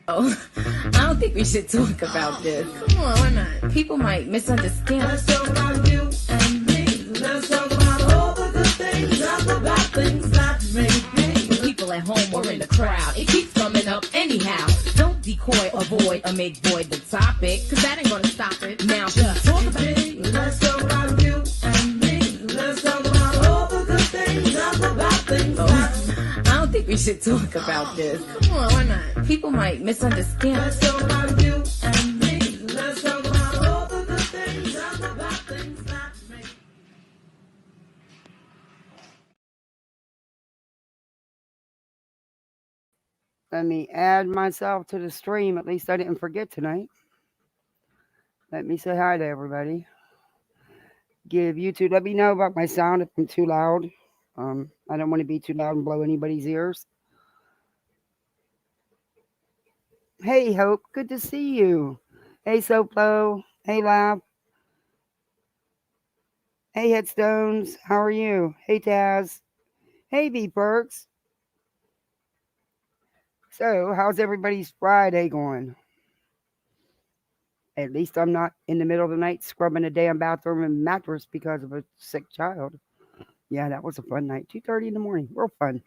Oh, I don't think we should talk about this. Come on, why not? People might misunderstand. Let's talk about you and me. Let's talk about all the good things and the bad things that make me. People at home or in the crowd, it keeps coming up anyhow. Don't decoy, avoid, or make void the topic, cause that ain't gonna stop it. Now just talk about it. Let's talk about you and me. Let's talk about all the good things and the bad things. I don't think we should talk about this. Come on, why not? People might misunderstand. Let's talk about you and me. Let's talk about all the good things and the bad things that make. Let me add myself to the stream. At least I didn't forget tonight. Let me say hi to everybody. Give YouTube. Let me know about my sound if I'm too loud. I don't want to be too loud and blow anybody's ears. Hey, Hope. Good to see you. Hey, Soplo. Hey, Laugh. Hey, Headstones. How are you? Hey, Taz. Hey, V Perks. So, how's everybody's Friday going? At least I'm not in the middle of the night scrubbing a damn bathroom and mattress because of a sick child. Yeah, that was a fun night. 2:30 in the morning. Real fun.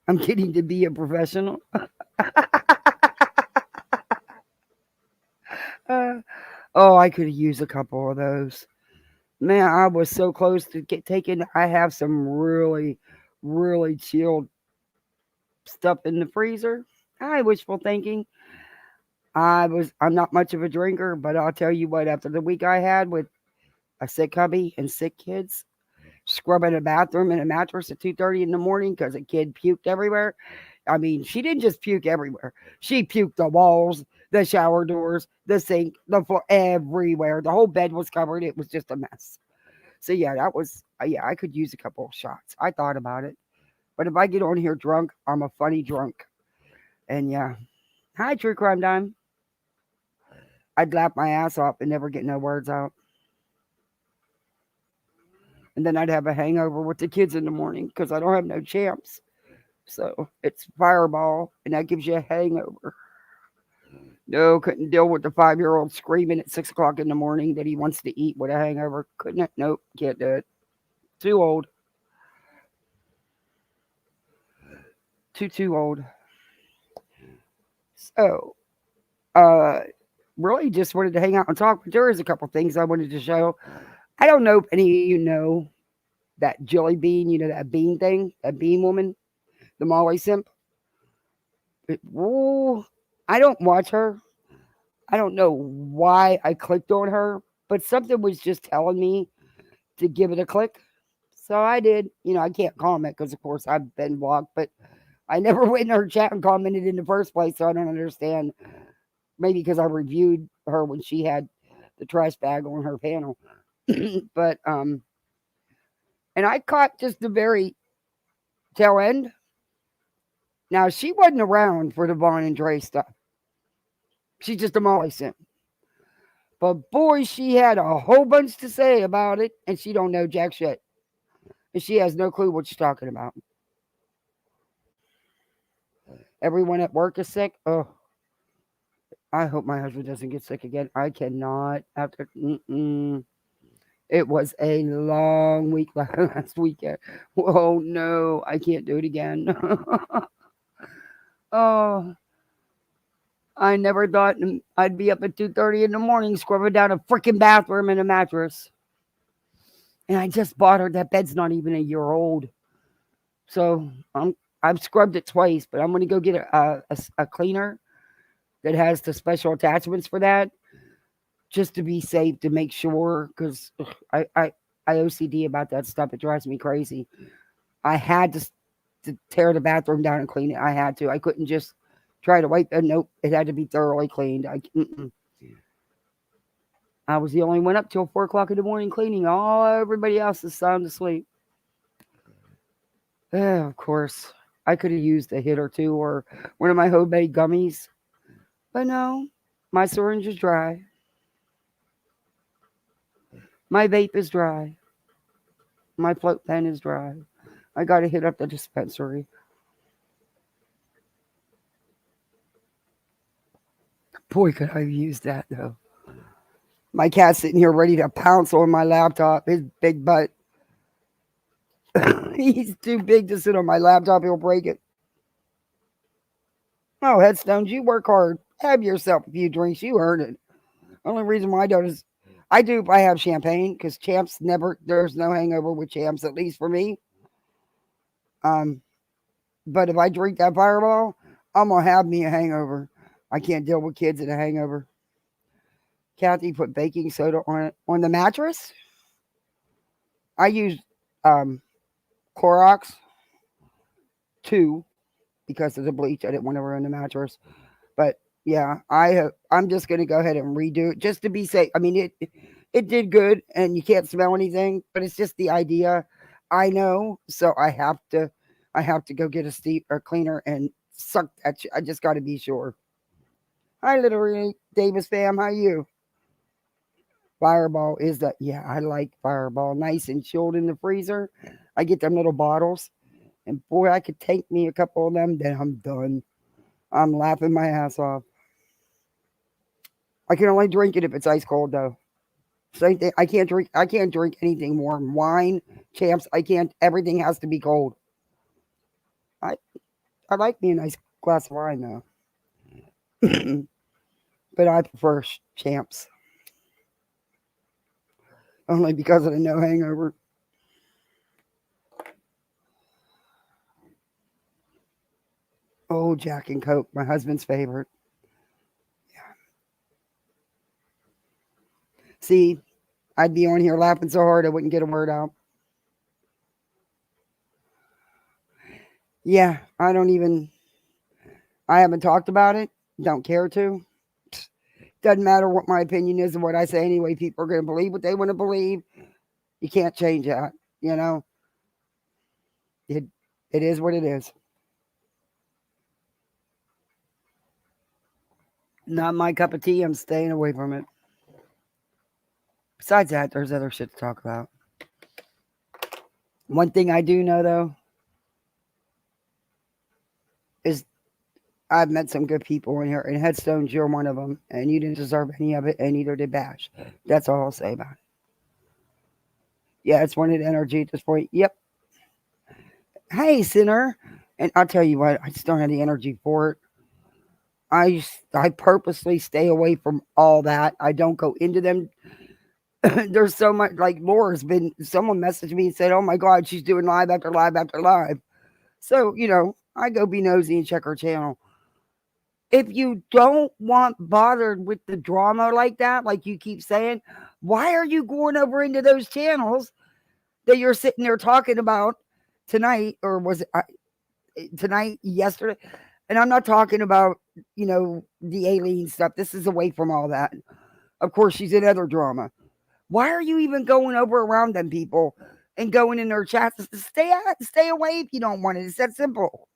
I'm getting to be a professional. Uh, oh, I could use a couple of those. Man, I was so close to get taken. I have some really, really chilled stuff in the freezer. I wishful thinking. I'm not much of a drinker, but I'll tell you what, after the week I had with a sick hubby and sick kids, scrubbing a bathroom and a mattress at 2:30 in the morning because a kid puked everywhere. I mean, she didn't just puke everywhere. She puked the walls, the shower doors, the sink, the floor, everywhere. The whole bed was covered. It was just a mess. So yeah, that was yeah. I could use a couple of shots. I thought about it, but if I get on here drunk, I'm a funny drunk. And yeah, hi, True Crime Dime. I'd laugh my ass off and never get no words out. And then I'd have a hangover with the kids in the morning because I don't have no champs. So it's Fireball, and that gives you a hangover. No, couldn't deal with the 5-year old screaming at 6 o'clock in the morning that he wants to eat with a hangover. Couldn't. Nope, can't do it. Too old. Too old. So, uh, really just wanted to hang out and talk. But there is a couple things I wanted to show. I don't know if any of you know that Jelly Bean. You know that bean thing, that bean woman, the Molly simp. Oh, I don't watch her. I don't know why I clicked on her, but something was just telling me to give it a click. So I did. You know, I can't comment because, of course, I've been blocked, but I never went in her chat and commented in the first place, so I don't understand. Maybe because I reviewed her when she had the trash bag on her panel. but, and I caught just the very tail end. Now, she wasn't around for the Vaughn and Dre stuff. She's just a Molly simp. But boy, she had a whole bunch to say about it, and she don't know jack shit. And she has no clue what she's talking about. Everyone at work is sick. Oh, I hope my husband doesn't get sick again. I cannot. After it was a long week last weekend. Oh no, I can't do it again. oh, I never thought I'd be up at 2:30 in the morning scrubbing down a freaking bathroom in a mattress. And I just bought her. That bed's not even a year old. So I've scrubbed it twice, but I'm gonna go get a cleaner that has the special attachments for that, just to be safe to make sure. Because I OCD about that stuff. It drives me crazy. I had to tear the bathroom down and clean it. I had to. I couldn't just try to wipe it. Nope, it had to be thoroughly cleaned. I was the only one up till 4 o'clock in the morning cleaning. All everybody else is sound asleep. Of course, I could have used a hit or two or one of my homemade gummies, but no, my syringe is dry. My vape is dry. My float pen is dry. I got to hit up the dispensary. Boy, could I have used that though. My cat's sitting here ready to pounce on my laptop. His big butt. He's too big to sit on my laptop. He'll break it. Oh, Headstones, you work hard. Have yourself a few drinks. You earned it. Only reason why I don't is I do if I have champagne because champs never, there's no hangover with champs, at least for me. Um, but if I drink that fireball, I'm going to have me a hangover. I can't deal with kids in a hangover. Kathy put baking soda on it. On the mattress, I use Clorox 2 because of the bleach. I didn't want to ruin the mattress. But yeah, I'm just going to go ahead and redo it just to be safe. I mean, it did good and you can't smell anything, but it's just the idea. I know, so I have to go get a steep or cleaner and suck that. I just got to be sure. Hi, literally Davis fam. How you? Fireball is that? Yeah, I like Fireball. Nice and chilled in the freezer. I get them little bottles, and boy, I could take me a couple of them. Then I'm done. I'm laughing my ass off. I can only drink it if it's ice cold though. Same thing. I can't drink. I can't drink anything warm. Wine, champs. I can't. Everything has to be cold. I I like me a nice glass of wine though, but I prefer champs only because of the no hangover. Oh, Jack and Coke, my husband's favorite. Yeah. See, I'd be on here laughing so hard I wouldn't get a word out. Yeah, I haven't talked about it. Don't care to. Doesn't matter what my opinion is and what I say anyway. People are going to believe what they want to believe. You can't change that. You know, it is what it is. Not my cup of tea. I'm staying away from it. Besides that, there's other shit to talk about. One thing I do know though is I've met some good people in here, and Headstones, you're one of them, and you didn't deserve any of it, and neither did Bash. That's all I'll say about it. Yeah, it's wanted energy at this point. Yep. Hey, sinner. And I'll tell you what, I just don't have the energy for it. I purposely stay away from all that. I don't go into them. There's so much, like Laura's been, someone messaged me and said, oh my God, she's doing live after live after live. So, I go be nosy and check her channel. If you don't want bothered with the drama like that, like you keep saying, why are you going over into those channels that you're sitting there talking about tonight, or was it tonight, yesterday? And I'm not talking about, the alien stuff. This is away from all that. Of course, she's in other drama. Why are you even going over around them people and going in their chats? Stay away if you don't want it. It's that simple.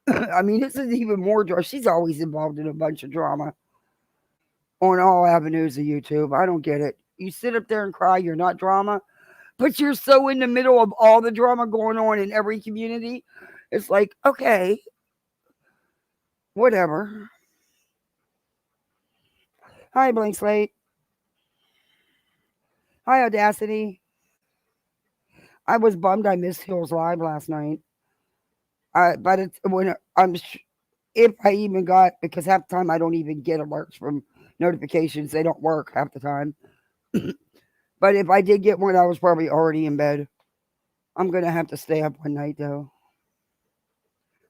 I mean, this is even more drama. She's always involved in a bunch of drama on all avenues of YouTube. I don't get it. You sit up there and cry, you're not drama, but you're so in the middle of all the drama going on in every community. It's like, okay, whatever. Hi, Blank Slate. Hi, Audacity. I was bummed I missed Hills Live last night. But it's when if I even got, because half the time I don't even get alerts from notifications. They don't work half the time. But if I did get one, I was probably already in bed. I'm going to have to stay up one night though.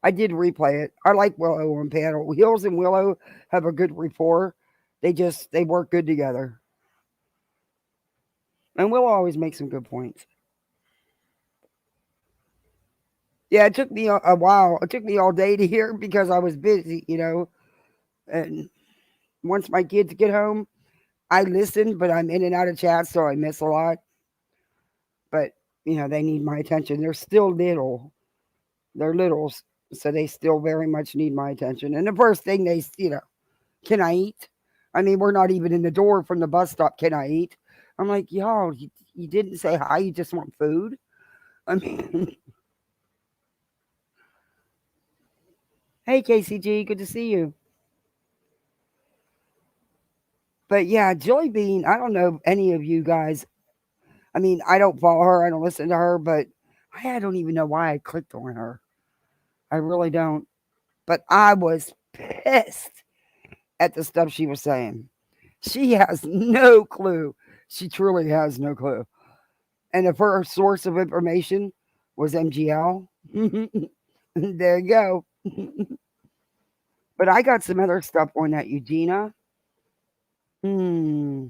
I did replay it. I like Willow on panel. Hills and Willow have a good rapport. They work good together. And Willow always makes some good points. Yeah, it took me a while. It took me all day to hear because I was busy, And once my kids get home, I listen, but I'm in and out of chat, so I miss a lot. But, they need my attention. They're still little. They're littles, so they still very much need my attention. And the first thing they, can I eat? I mean, we're not even in the door from the bus stop. Can I eat? I'm like, y'all, you didn't say hi. You just want food? I mean, Hey, KCG, good to see you. But yeah, Jelly Bean, I don't know any of you guys. I mean, I don't follow her, I don't listen to her, but I don't even know why I clicked on her. I really don't. But I was pissed at the stuff she was saying. She has no clue. She truly has no clue. And if her source of information was MGL, there you go. But I got some other stuff on that Eugenia. Hmm.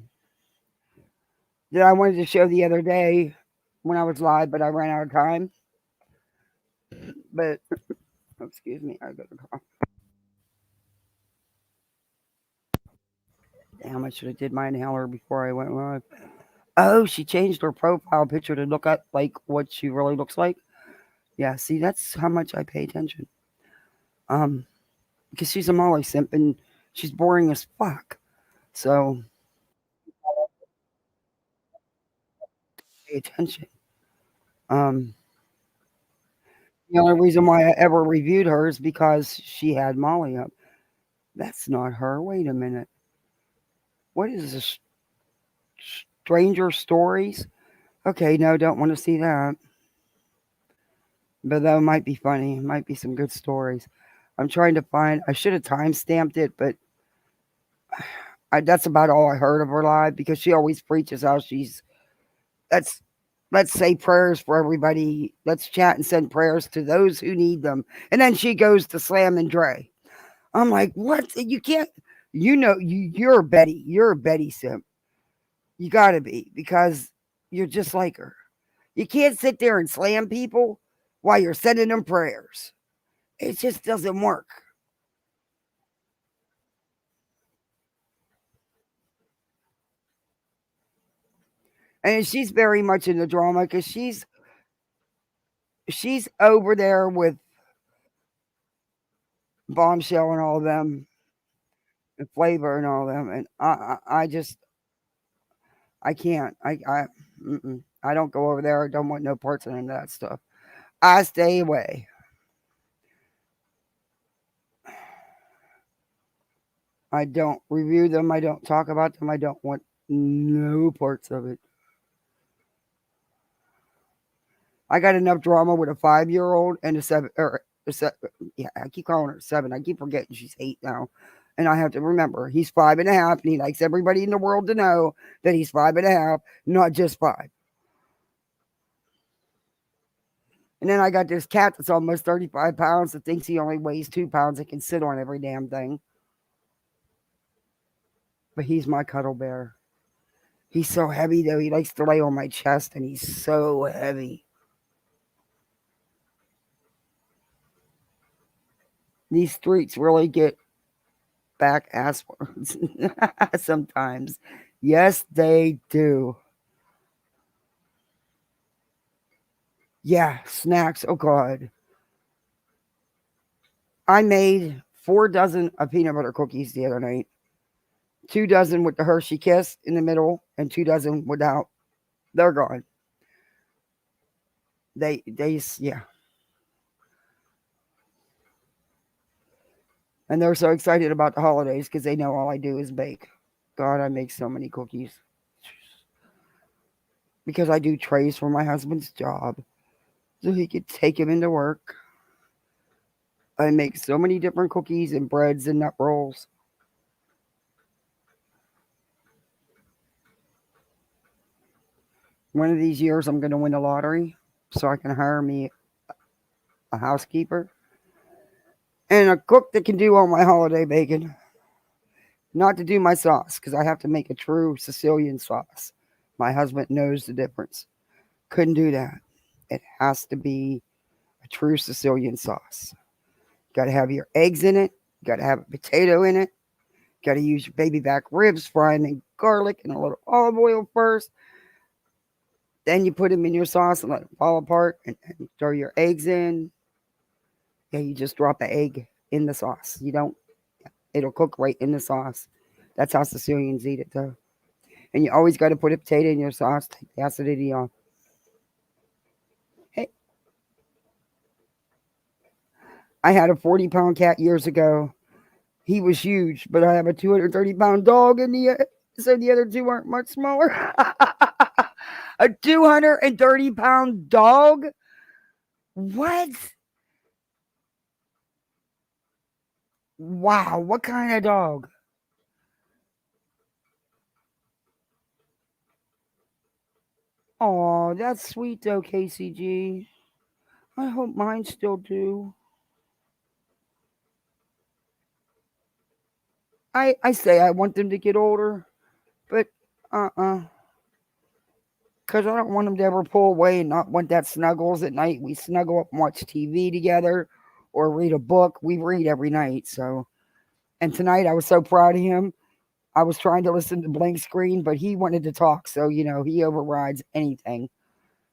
That I wanted to show the other day when I was live, but I ran out of time. But excuse me, I got a call. Damn, I should have did my inhaler before I went live. Oh, she changed her profile picture to look at like what she really looks like. Yeah, see, that's how much I pay attention. Um, because she's a Molly simp and she's boring as fuck. So pay attention. Um, the only reason why I ever reviewed her is because she had Molly up. That's not her. Wait a minute. What is this? Stranger Stories? Okay, no, don't want to see that. But that might be funny. Might be some good stories. I'm trying to find. I should have time stamped it, but that's about all I heard of her live because she always preaches how she's. Let's let's say prayers for everybody. Let's chat and send prayers to those who need them, and then she goes to Slam and Dre. I'm like, what? You can't. You're Betty. You're a Betty simp. You gotta be because you're just like her. You can't sit there and slam people while you're sending them prayers. It just doesn't work. And she's very much in the drama because she's over there with Bombshell and all of them, and Flavor and all of them, and I just I can't I don't go over there. I don't want no parts of any of that stuff. I stay away. I don't review them. I don't talk about them. I don't want no parts of it. I got enough drama with a 5 year old and a seven or a yeah, I keep calling her seven. I keep forgetting she's 8 now. And I have to remember he's 5.5 and he likes everybody in the world to know that he's 5.5, not just 5. And then I got this cat that's almost 35 pounds that thinks he only weighs 2 pounds and can sit on every damn thing. But he's my cuddle bear. He's so heavy though. He likes to lay on my chest and he's so heavy. These streets really get back ass words sometimes. Yes, they do. Yeah, snacks. Oh God, I made 4 dozen of peanut butter cookies the other night. 2 dozen with the Hershey Kiss in the middle, and 2 dozen without. They're gone. Yeah, and they're so excited about the holidays because they know all I do is bake. God, I make so many cookies because I do trays for my husband's job, so he could take them into work. I make so many different cookies and breads and nut rolls. One of these years, I'm going to win the lottery so I can hire me a housekeeper and a cook that can do all my holiday bacon. Not to do my sauce because I have to make a true Sicilian sauce. My husband knows the difference. Couldn't do that. It has to be a true Sicilian sauce. Got to have your eggs in it. Got to have a potato in it. Got to use your baby back ribs, fry them in garlic and a little olive oil first. Then you put them in your sauce and let them fall apart and throw your eggs in. Yeah, you just drop the egg in the sauce. You don't, it'll cook right in the sauce. That's how Sicilians eat it, though. And you always got to put a potato in your sauce, take the acidity off. Hey, I had a 40-pound cat years ago. He was huge, but I have a 230-pound dog in so the other two aren't much smaller. A 230-pound dog? What? Wow, what kind of dog? Oh, that's sweet though, KCG. I hope mine still do. I say I want them to get older, but because I don't want them to ever pull away and not want that snuggles at night. We snuggle up and watch TV together or read a book. We read every night. So, and tonight I was so proud of him. I was trying to listen to Blank Screen, but he wanted to talk. So, he overrides anything.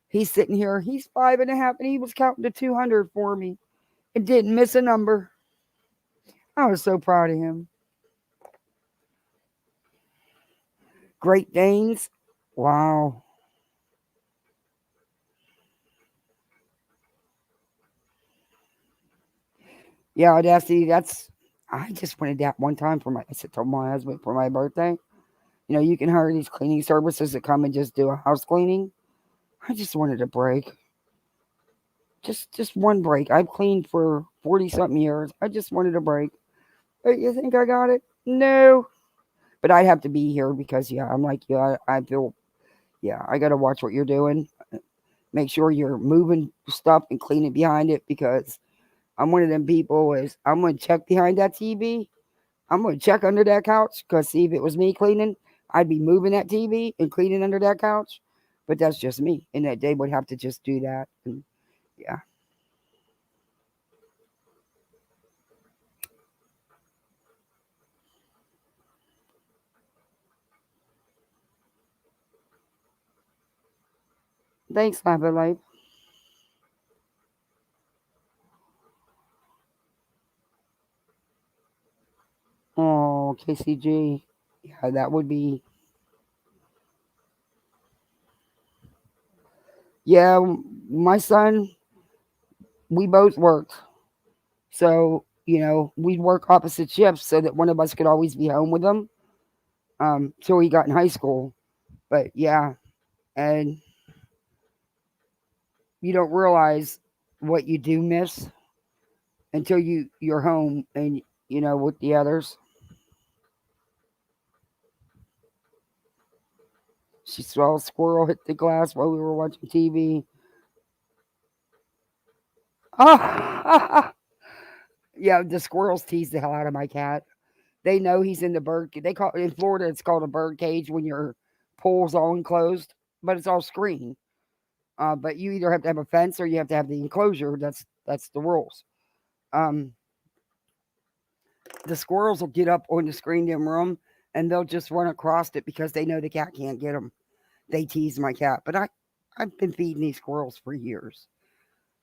He's sitting here. He's 5.5 and he was counting to 200 for me. It didn't miss a number. I was so proud of him. Great Danes. Wow. Yeah, Audacity, I just wanted that one time I told my husband for my birthday. You can hire these cleaning services that come and just do a house cleaning. I just wanted a break. Just one break. I've cleaned for 40 something years. I just wanted a break. But you think I got it? No. But I'd have to be here because I'm like I feel I gotta watch what you're doing. Make sure you're moving stuff and cleaning behind it because I'm one of them people is I'm gonna check behind that TV. I'm gonna check under that couch because see if it was me cleaning, I'd be moving that TV and cleaning under that couch. But that's just me, and that they would have to just do that. And yeah, thanks, Happy Life. Oh, KCG. Yeah, that would be. Yeah, my son. We both worked, so we'd work opposite shifts so that one of us could always be home with him. Till he got in high school. But yeah, and you don't realize what you do miss until you're home and with the others. She saw a squirrel hit the glass while we were watching TV. Ah, yeah, the squirrels tease the hell out of my cat. They know he's in the bird. They call in Florida. It's called a bird cage when your pool's all enclosed, but it's all screened. But you either have to have a fence or you have to have the enclosure. That's the rules. Um, the squirrels will get up on the screened in room and they'll just run across it because they know the cat can't get them. They tease my cat, but I've been feeding these squirrels for years,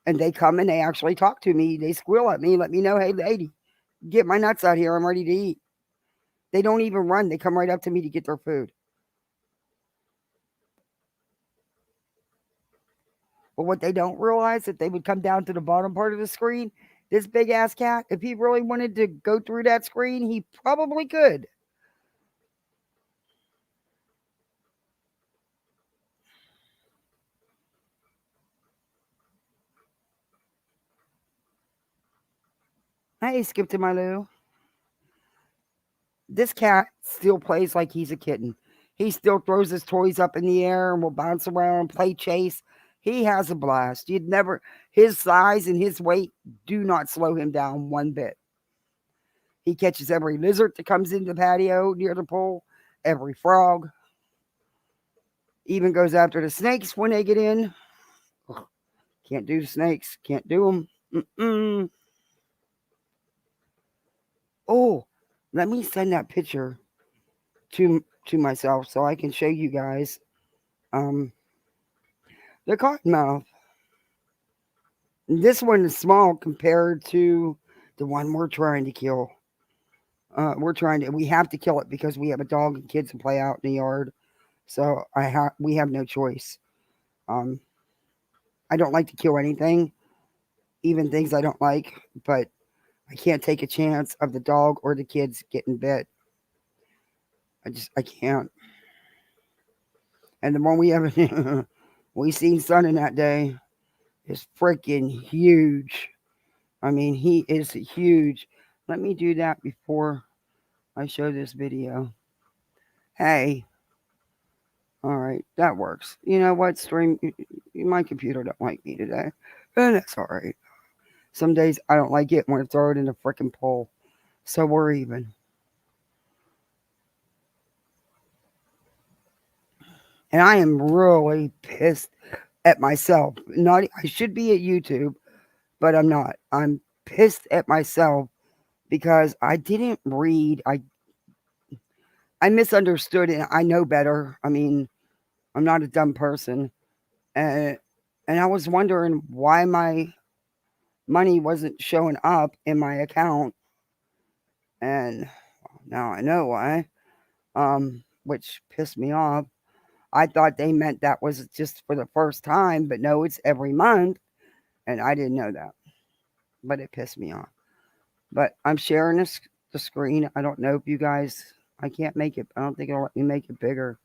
and they come and they actually talk to me. They squeal at me, let me know, hey lady, get my nuts out here. I'm ready to eat. They don't even run. They come right up to me to get their food. But what they don't realize that they would come down to the bottom part of the screen. This big ass cat, if he really wanted to go through that screen, he probably could. Hey, Skip to my Lou. This cat still plays like he's a kitten. He still throws his toys up in the air and will bounce around, play chase. He has a blast. You'd never, his size and his weight do not slow him down one bit. He catches every lizard that comes into the patio near the pool, every frog. Even goes after the snakes when they get in. Ugh, can't do the snakes. Can't do them. Mm-mm. Oh, let me send that picture to myself so I can show you guys. Um, the cottonmouth. This one is small compared to the one we're trying to kill. We have to kill it because we have a dog and kids to play out in the yard. So we have no choice. Um, I don't like to kill anything, even things I don't like, but I can't take a chance of the dog or the kids getting bit. I can't. And the one we have, we seen Sonny that day is freaking huge. I mean, he is huge. Let me do that before I show this video. Hey, all right, that works. You know what, stream? My computer don't like me today, and that's all right. Some days I don't like it when I throw it in the freaking pole. So we're even. And I am really pissed at myself. Not I should be at YouTube, but I'm not. I'm pissed at myself because I didn't read. I misunderstood it. I know better. I mean, I'm not a dumb person. And I was wondering why my money wasn't showing up in my account. And now I know why. Which pissed me off. I thought they meant that was just for the first time, but no, it's every month. And I didn't know that. But it pissed me off. But I'm sharing the screen. I don't know if you guys, I can't make it. I don't think it'll let me make it bigger.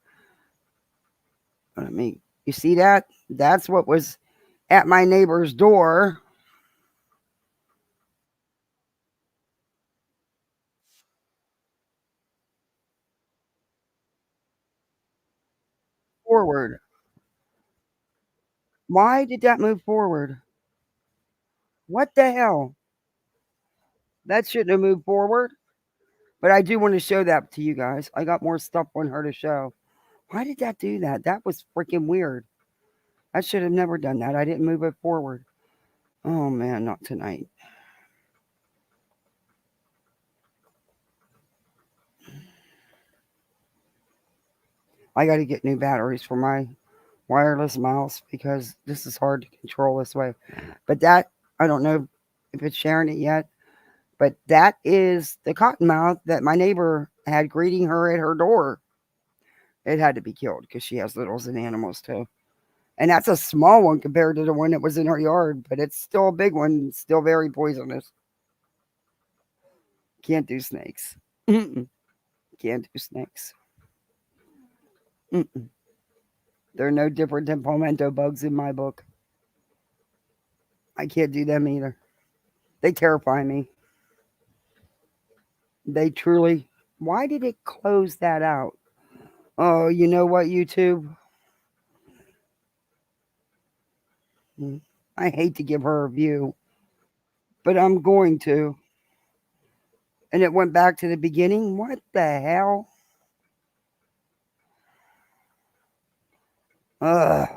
But I mean, you see that? That's what was at my neighbor's door. Forward. Why did that move forward? What the hell? That shouldn't have moved forward. But I do want to show that to you guys. I got more stuff on her to show. Why did that do that? That was freaking weird. I should have never done that. I didn't move it forward. Oh man, not tonight. I got to get new batteries for my wireless mouse because this is hard to control this way. But that, I don't know if it's sharing it yet, but that is the cottonmouth that my neighbor had greeting her at her door. It had to be killed because she has littles and animals too. And that's a small one compared to the one that was in her yard, but it's still a big one, still very poisonous. Can't do snakes. Mm-mm. Can't do snakes. Mm-mm. They're no different than palmetto bugs in my book. I can't do them either. They terrify me. They truly. Why did it close that out? Oh, you know what, YouTube? Mm, I hate to give her a view, but I'm going to. And it went back to the beginning. What the hell? Ugh.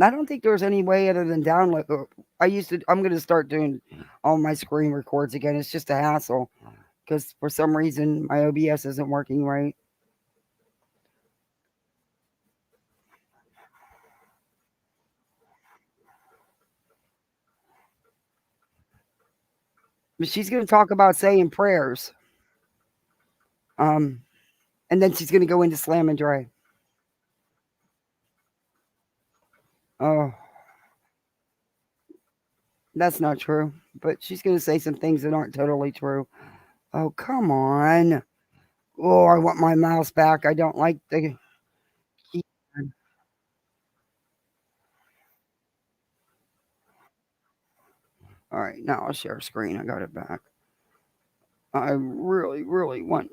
I don't think there's any way other than download. I'm going to start doing all my screen records again. It's just a hassle because for some reason my OBS isn't working right. But she's going to talk about saying prayers. Um, and then she's going to go into Slam and Dre. Oh, that's not true. But she's going to say some things that aren't totally true. Oh, come on. Oh, I want my mouse back. I don't like the keyboard. All right, now I'll share screen. I got it back. I really, really want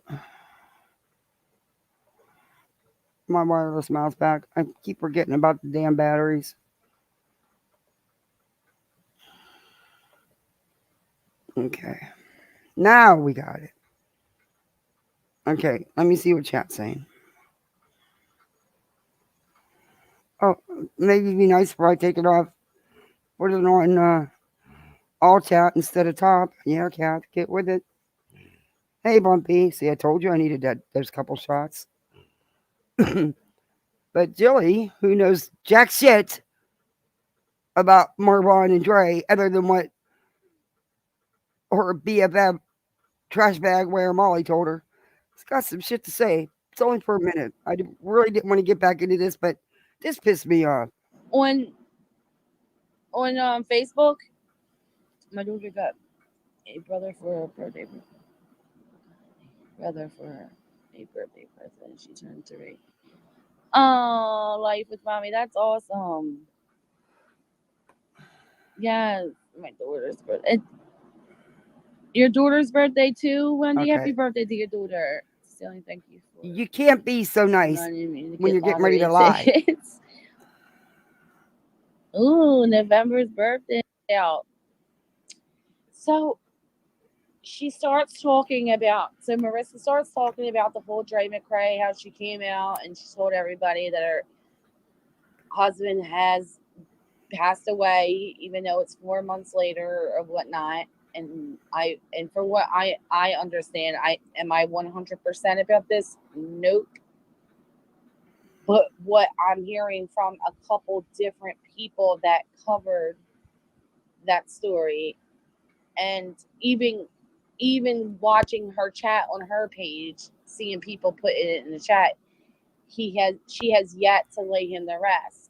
my wireless mouse back. I keep forgetting about the damn batteries. Okay. Now we got it. Okay, let me see what chat's saying. Oh, maybe it'd be nice if I take it off. Put it on all chat instead of top. Yeah, cat, get with it. Hey, Bumpy. See, I told you I needed those couple shots. But Jilly, who knows jack shit about Marvon and Dre, other than what her BFF trash bag wearer Molly told her, it's got some shit to say. It's only for a minute. Really didn't want to get back into this, but this pissed me off. On Facebook, My daughter got a brother for a birthday. Brother for a birthday present. She turned 3. Oh, life with mommy. That's awesome. Yes, my daughter's birthday. Your daughter's birthday too, Wendy. Happy Okay. birthday to your daughter. Cecilia, thank you for You can't be so nice reminding me to when get you're getting ready lottery to lie. tickets. Ooh, November's birthday out. So she starts talking about. So Marissa starts talking about the whole Dre McRae, how she came out and she told everybody that her husband has passed away, even though it's 4 months later or whatnot. And for what I understand, I 100% about this? Nope. But what I'm hearing from a couple different people that covered that story, and even watching her chat on her page, seeing people put it in the chat, she has yet to lay him to rest,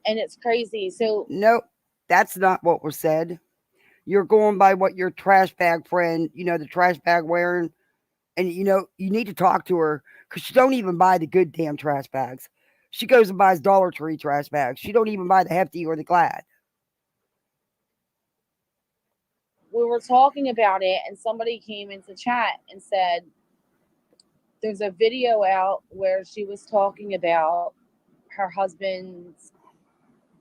and it's crazy. So Nope, that's not what was said. You're going by what your trash bag friend, the trash bag wearing, and you need to talk to her because she don't even buy the good damn trash bags. She goes and buys Dollar Tree trash bags. She don't even buy the Hefty or the Glad. we were talking about it, and somebody came into chat and said there's a video out where she was talking about her husband's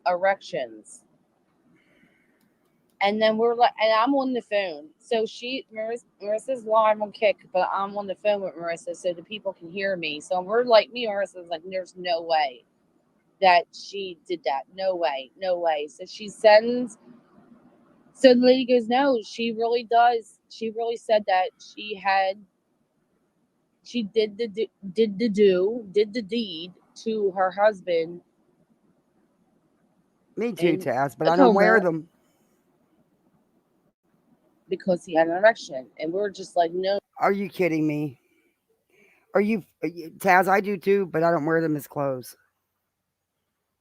erections. And then we're like, and I'm on the phone. So Marissa's live on Kick, but I'm on the phone with Marissa so the people can hear me. So we're like, me and Marissa's like, there's no way that she did that. No way, no way. So she sends. So the lady goes, no, she really does. She really said that she did the deed to her husband Me too, in Taz, but a I don't wear coma them. because he had an erection. And we're just like, no, Are you kidding me? Taz? I do too, but I don't wear them as clothes.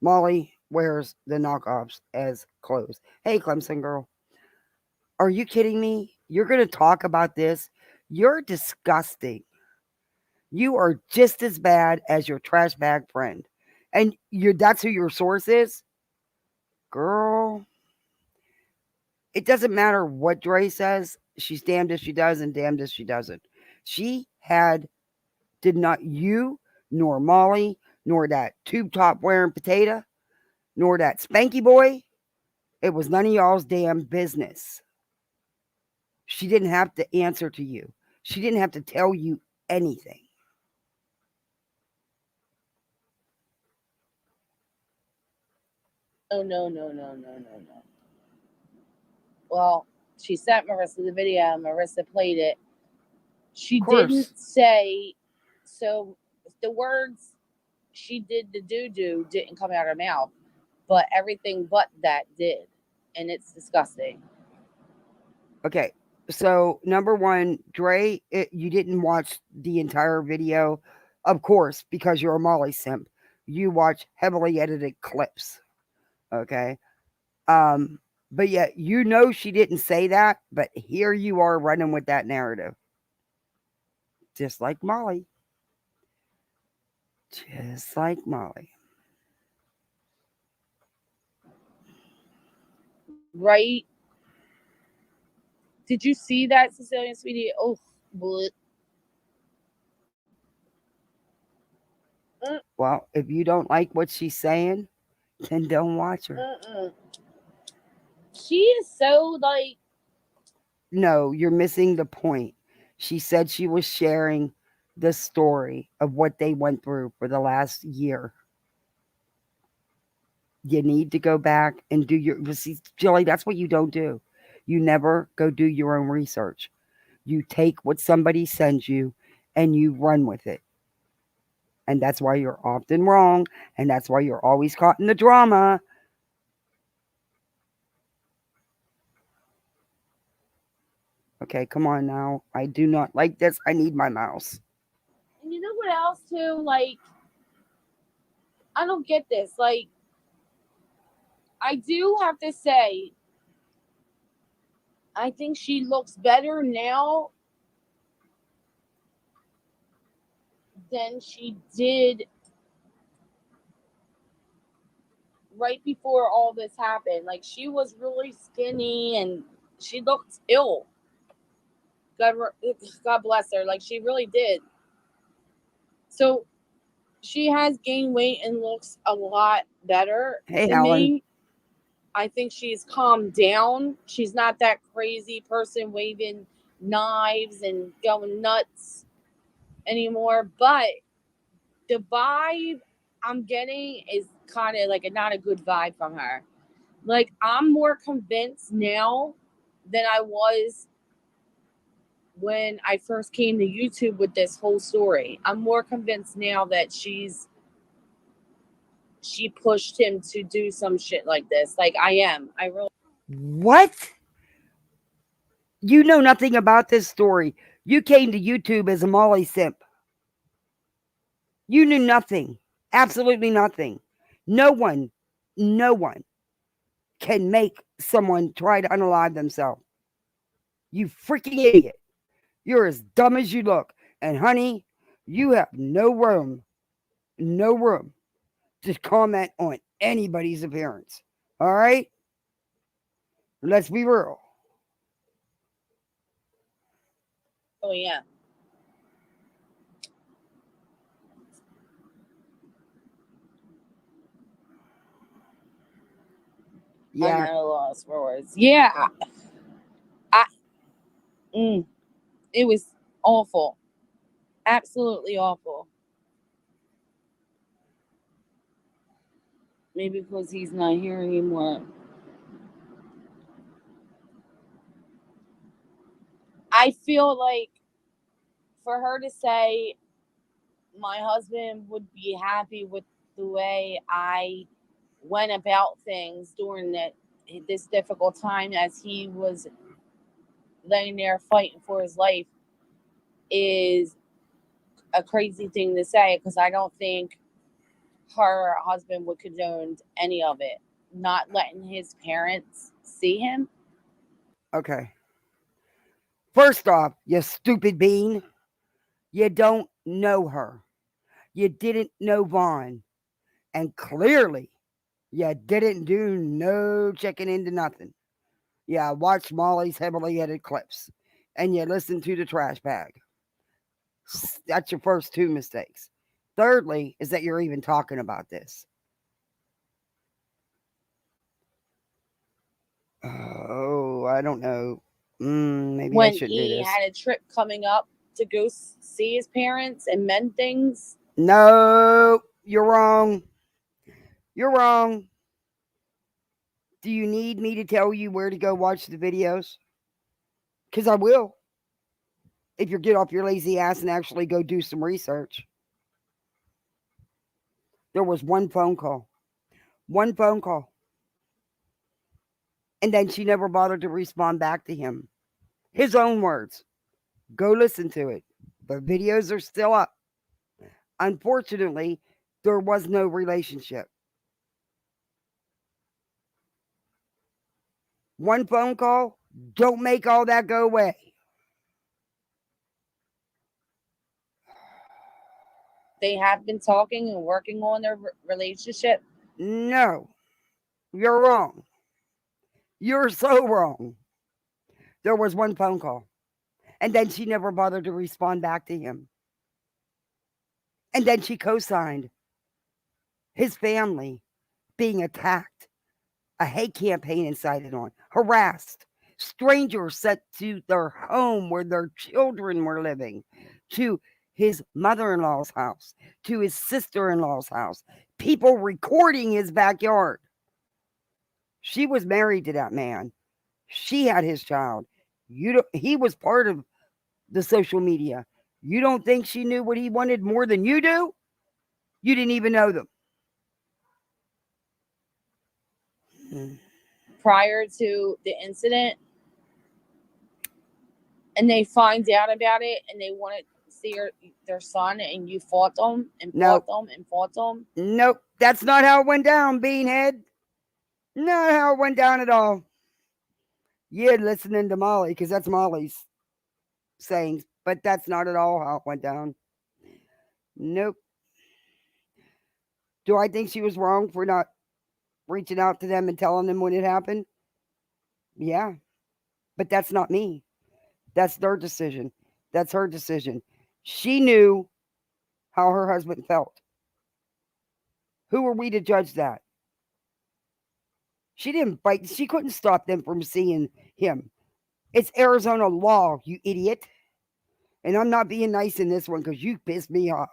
Molly wears the knockoffs as clothes. Hey, Clemson girl. Are you kidding me? You're going to talk about this? You're disgusting. You are just as bad as your trash bag friend. And that's who your source is? Girl, it doesn't matter what Dre says. She's damned if she does and damned if she doesn't. Did not you, nor Molly, nor that tube top wearing potato, nor that spanky boy. It was none of y'all's damn business. She didn't have to answer to you. She didn't have to tell you anything. no. Well, she sent Marissa the video, and Marissa played it. She Of course. didn't say, so the words she did the doo didn't come out of her mouth, but everything but that did. And it's disgusting. Okay. So, number one, Dre, you didn't watch the entire video, of course, because you're a Molly simp. You watch heavily edited clips. Okay. But yet, she didn't say that, but here you are running with that narrative. Just like Molly. Just like Molly. Right? Did you see that, Cecilia, sweetie? Oh, bleh. Well, if you don't like what she's saying, then don't watch her. She is so like. No, you're missing the point. She said she was sharing the story of what they went through for the last year. You need to go back and do see, Jilly, that's what you don't do. You never go do your own research. You take what somebody sends you and you run with it. And that's why you're often wrong. And that's why you're always caught in the drama. Okay, come on now. I do not like this. I need my mouse. And you know what else, too? Like, I don't get this. Like, I do have to say, I think she looks better now than she did right before all this happened. Like, she was really skinny and she looked ill. God, God bless her. Like, she really did. So she has gained weight and looks a lot better Hey, to Alan. me. I think she's calmed down. She's not that crazy person waving knives and going nuts anymore. But the vibe I'm getting is kind of like not a good vibe from her. Like, I'm more convinced now than I was when I first came to YouTube with this whole story. I'm more convinced now that she pushed him to do some shit like this. Like, I am. I really. What? You know nothing about this story. You came to YouTube as a Molly simp. You knew nothing. Absolutely nothing. No one, no one can make someone try to unalive themselves. You freaking idiot. You're as dumb as you look. And honey, you have no room to comment on anybody's appearance. All right? Let's be real. Oh, yeah. I'm Yeah. at a loss for words. Yeah. I, mm, it was awful. Absolutely awful. Maybe because he's not here anymore. I feel like for her to say my husband would be happy with the way I went about things during this difficult time as he was laying there fighting for his life is a crazy thing to say because I don't think her husband would condone any of it. Not letting his parents see him. Okay. First off, you stupid bean, you don't know her. You didn't know Vaughn. And clearly, you didn't do no checking into nothing. Yeah, watch Molly's heavily edited clips. And you listen to the trash bag. That's your first two mistakes. Thirdly, is that you're even talking about this. Oh, I don't know. Maybe I When shouldn't do he this. had a trip coming up to go see his parents and mend things. No, you're wrong. You're wrong. Do you need me to tell you where to go watch the videos? Because I will. If you get off your lazy ass and actually go do some research. There was one phone call. One phone call. And then she never bothered to respond back to him. His own words. Go listen to it. The videos are still up. Unfortunately, there was no relationship. One phone call, don't make all that go away. They have been talking and working on their relationship. No, you're wrong. You're so wrong. There was one phone call. And then she never bothered to respond back to him. And then she co signed his family being attacked, a hate campaign incited on, harassed, strangers sent to their home where their children were living, to his mother in law's house, to his sister in law's house, people recording his backyard. She was married to that man. She had his child. He was part of the social media. You don't think she knew what he wanted more than you do? You didn't even know them. Prior to the incident, and they find out about it and they want to see their son, and you fought them and fought Nope. them and fought them. Nope. That's not how it went down, Beanhead. Not how it went down at all. Yeah, listening to Molly, because that's Molly's sayings, but that's not at all how it went down. Nope. Do I think she was wrong for not reaching out to them and telling them when it happened? Yeah, but that's not me. That's their decision. That's her decision. She knew how her husband felt. Who are we to judge that? She didn't fight. She couldn't stop them from seeing him. It's Arizona law, you idiot. And I'm not being nice in this one because you pissed me off.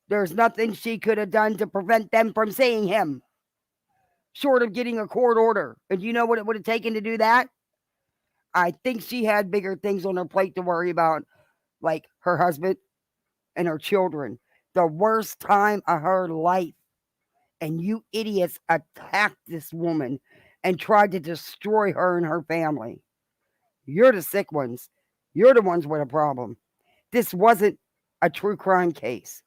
There's nothing she could have done to prevent them from seeing him, short of getting a court order. And you know what it would have taken to do that? I think she had bigger things on her plate to worry about, like her husband and her children. The worst time of her life. And you idiots attacked this woman and tried to destroy her and her family. You're the sick ones. You're the ones with a problem. This wasn't a true crime case.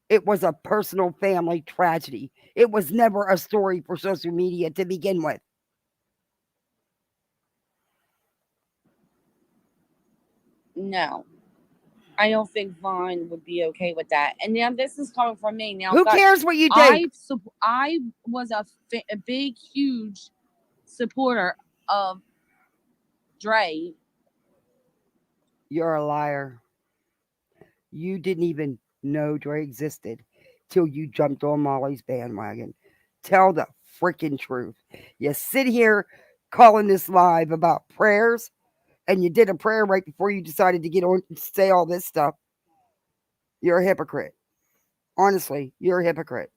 It was a personal family tragedy. It was never a story for social media to begin with. No, I don't think Vaughn would be okay with that. And now this is coming from me. Now, Who guys, cares what you think? I was a big, huge supporter of Dre. You're a liar. You didn't even know Dre existed till you jumped on Molly's bandwagon. Tell the freaking truth. You sit here calling this live about prayers, and you did a prayer right before you decided to get on and say all this stuff. You're a hypocrite. Honestly, you're a hypocrite.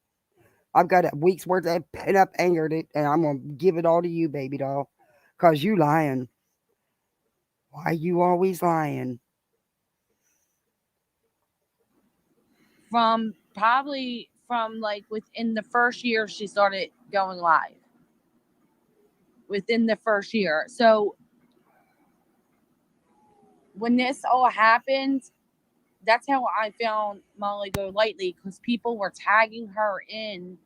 I've got a week's worth of pent up anger, and I'm gonna give it all to you, baby doll, cause you lying. Why you always lying? From probably from like within the first year she started going live. Within the first year. So when this all happened, that's how I found Molly Go Lightly because people were tagging her in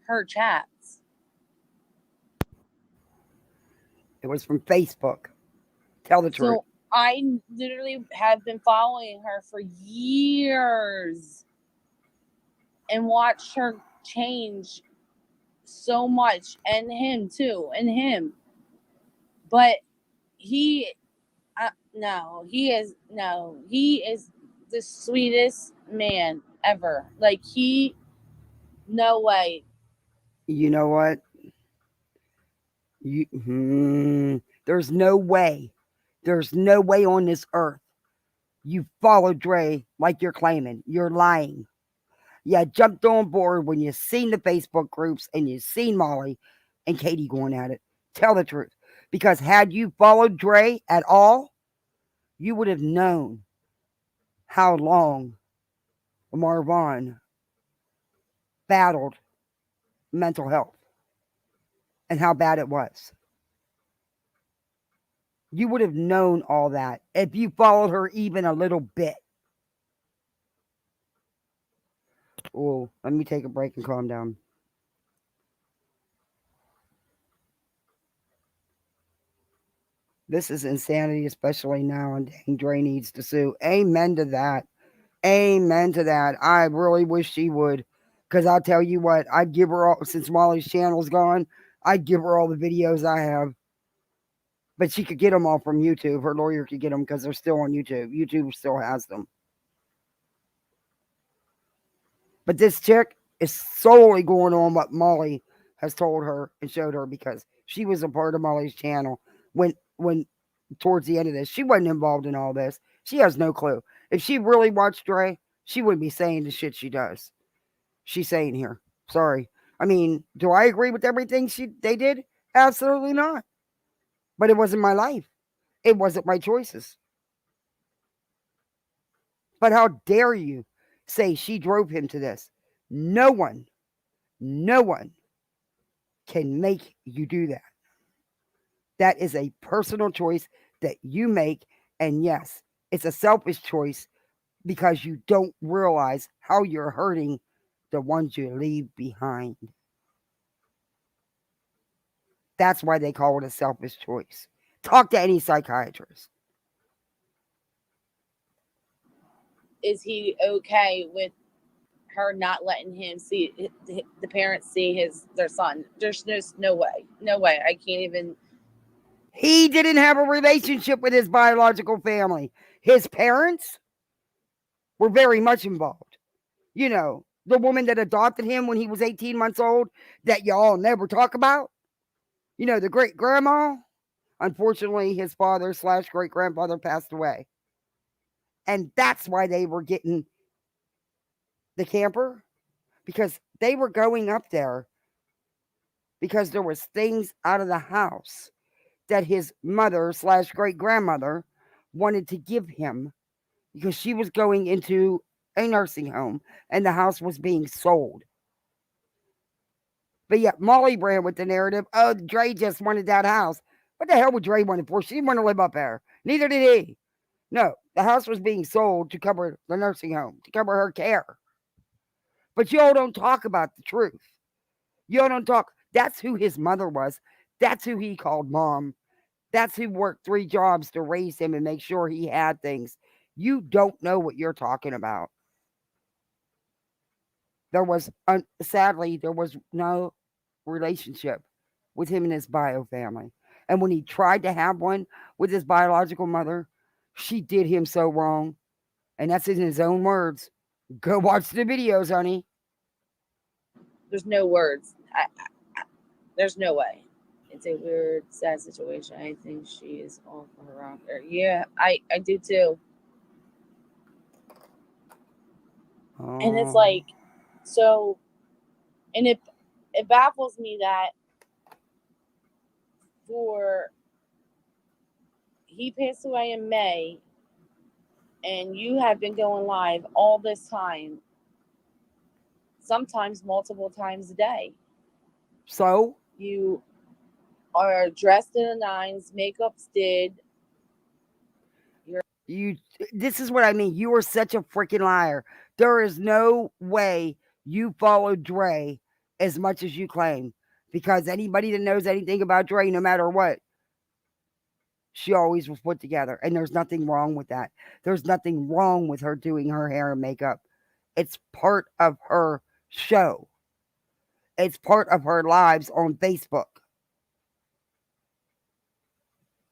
her chats. It was from Facebook. Tell the truth. So I literally have been following her for years and watched her change so much, and him too, and him. But he, he is the sweetest man ever. Like no way. You know what? There's no way. There's no way on this earth you followed Dre like you're claiming. You're lying. You jumped on board when you seen the Facebook groups and you seen Molly and Katie going at it. Tell the truth. Because had you followed Dre at all, you would have known how long Lamar Vaughn battled mental health and how bad it was. You would have known all that if you followed her even a little bit. Oh, let me take a break and calm down. This is insanity, especially now, and dang, Dre needs to sue. Amen to that. Amen to that. I really wish she would. Because I'll tell you what, I'd give her all, since Molly's channel's gone, I'd give her all the videos I have. But she could get them all from YouTube. Her lawyer could get them because they're still on YouTube. YouTube still has them. But this chick is solely going on what Molly has told her and showed her because she was a part of Molly's channel when towards the end of this. She wasn't involved in all this. She has no clue. If she really watched Dre, she wouldn't be saying the shit she does. She's saying here. Sorry. I mean, do I agree with everything they did? Absolutely not. But it wasn't my life. It wasn't my choices. But how dare you say she drove him to this? No one can make you do that. That is a personal choice that you make. And yes, it's a selfish choice because you don't realize how you're hurting the ones you leave behind. That's why they call it a selfish choice. Talk to any psychiatrist. Is he okay with her not letting him see the parents see their son? There's just no way. No way. I can't even. He didn't have a relationship with his biological family. His parents were very much involved. You know, the woman that adopted him when he was 18 months old that y'all never talk about. You know, the great grandma. Unfortunately, his father / great grandfather passed away. And that's why they were getting the camper, because they were going up there because there was things out of the house that his mother / great grandmother wanted to give him, because she was going into a nursing home and the house was being sold. But yet Molly ran with the narrative, oh, Dre just wanted that house. What the hell would Dre want it for? She didn't want to live up there. Neither did he. No, the house was being sold to cover the nursing home, to cover her care. But y'all don't talk about the truth. Y'all don't talk. That's who his mother was. That's who he called mom. That's who worked 3 jobs to raise him and make sure he had things. You don't know what you're talking about. There was, sadly, there was no relationship with him and his bio family. And when he tried to have one with his biological mother, she did him so wrong. And that's in his own words. Go watch the videos, honey. There's no words. There's no way. It's a weird, sad situation. I think she is off her rocker. Yeah, I do too. And it's Oh. like, so, and it baffles me that for he passed away in May, and you have been going live all this time, sometimes multiple times a day. So? You are dressed in the nines, makeup's did. This is what I mean. You are such a freaking liar. There is no way you followed Dre as much as you claim. Because anybody that knows anything about Dre, no matter what, she always was put together. And there's nothing wrong with that. There's nothing wrong with her doing her hair and makeup. It's part of her show. It's part of her lives on Facebook.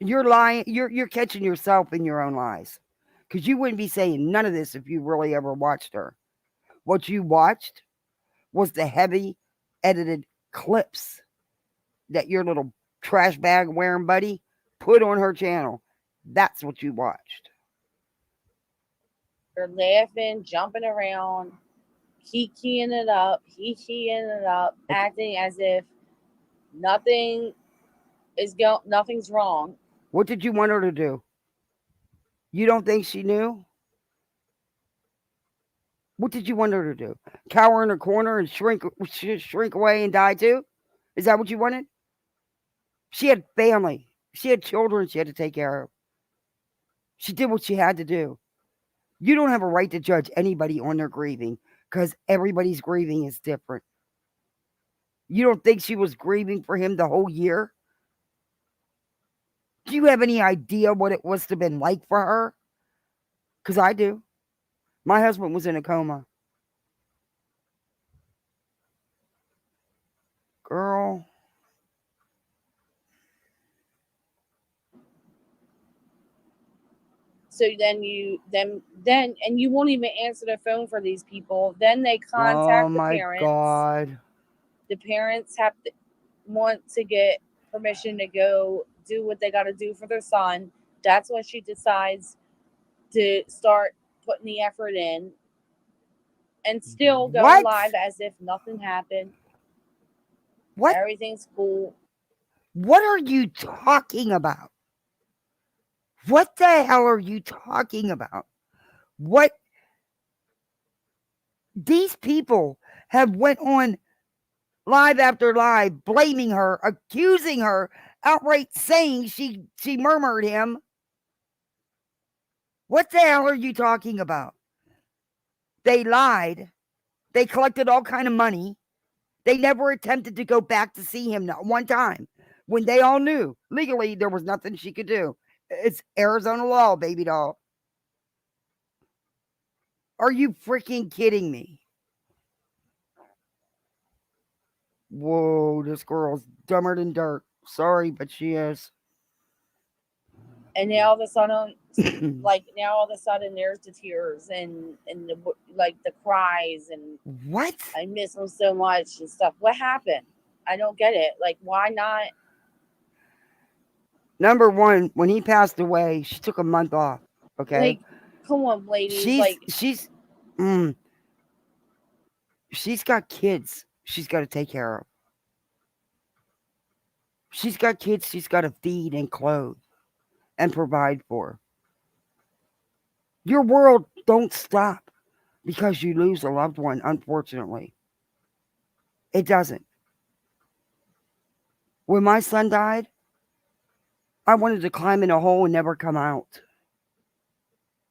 You're lying. You're catching yourself in your own lies. Because you wouldn't be saying none of this if you really ever watched her. What you watched was the heavy edited clips that your little trash bag wearing buddy put on her channel. That's what you watched. You're laughing, jumping around, kikiing it up, acting as if nothing's wrong. What did you want her to do? You don't think she knew? What did you want her to do? Cower in a corner and shrink away and die too? Is that what you wanted? She had family. She had children she had to take care of. She did what she had to do. You don't have a right to judge anybody on their grieving, because everybody's grieving is different. You don't think she was grieving for him the whole year? Do you have any idea what it must have been like for her? Because I do. My husband was in a coma. Girl. So then and you won't even answer the phone for these people. Then they contact the parents. Oh my God. The parents have to want to get permission to go do what they got to do for their son. That's when she decides to start putting the effort in, and still go live as if nothing happened. What? Everything's cool. What are you talking about? What the hell are you talking about? What? These people have went on live after live, blaming her, accusing her, outright saying she murmured him. What the hell are you talking about? They lied. They collected all kind of money. They never attempted to go back to see him, not one time. when they all knew legally there was nothing she could do. It's Arizona law, baby doll. Are you freaking kidding me? Whoa, this girl's dumber than dirt. Sorry, but she is. And now all of a sudden, there's the tears and the cries and What? I miss him so much and stuff. What happened? I don't get it. Like, why not? Number one, when he passed away, she took a month off. Okay, Like, come on, ladies. She's got kids she's got to take care of. She's got kids she's got to feed and clothe and provide for. Your world don't stop because you lose a loved one, unfortunately. It doesn't. When my son died, I wanted to climb in a hole and never come out.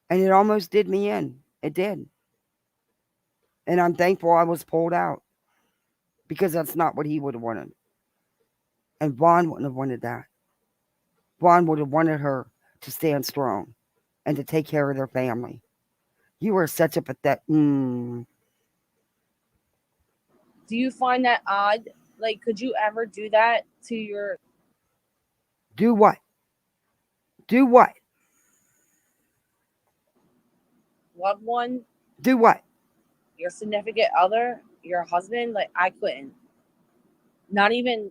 And it almost did me in. It did. And I'm thankful I was pulled out because that's not what he would have wanted. And Vaughn wouldn't have wanted that. Vaughn would have wanted her to stand strong and to take care of their family. You are such a pathetic. Do you find that odd? Like, could you ever do that to your... Do what? Do what? loved one? Do what? Your significant other? Your husband? Like, I couldn't. Not even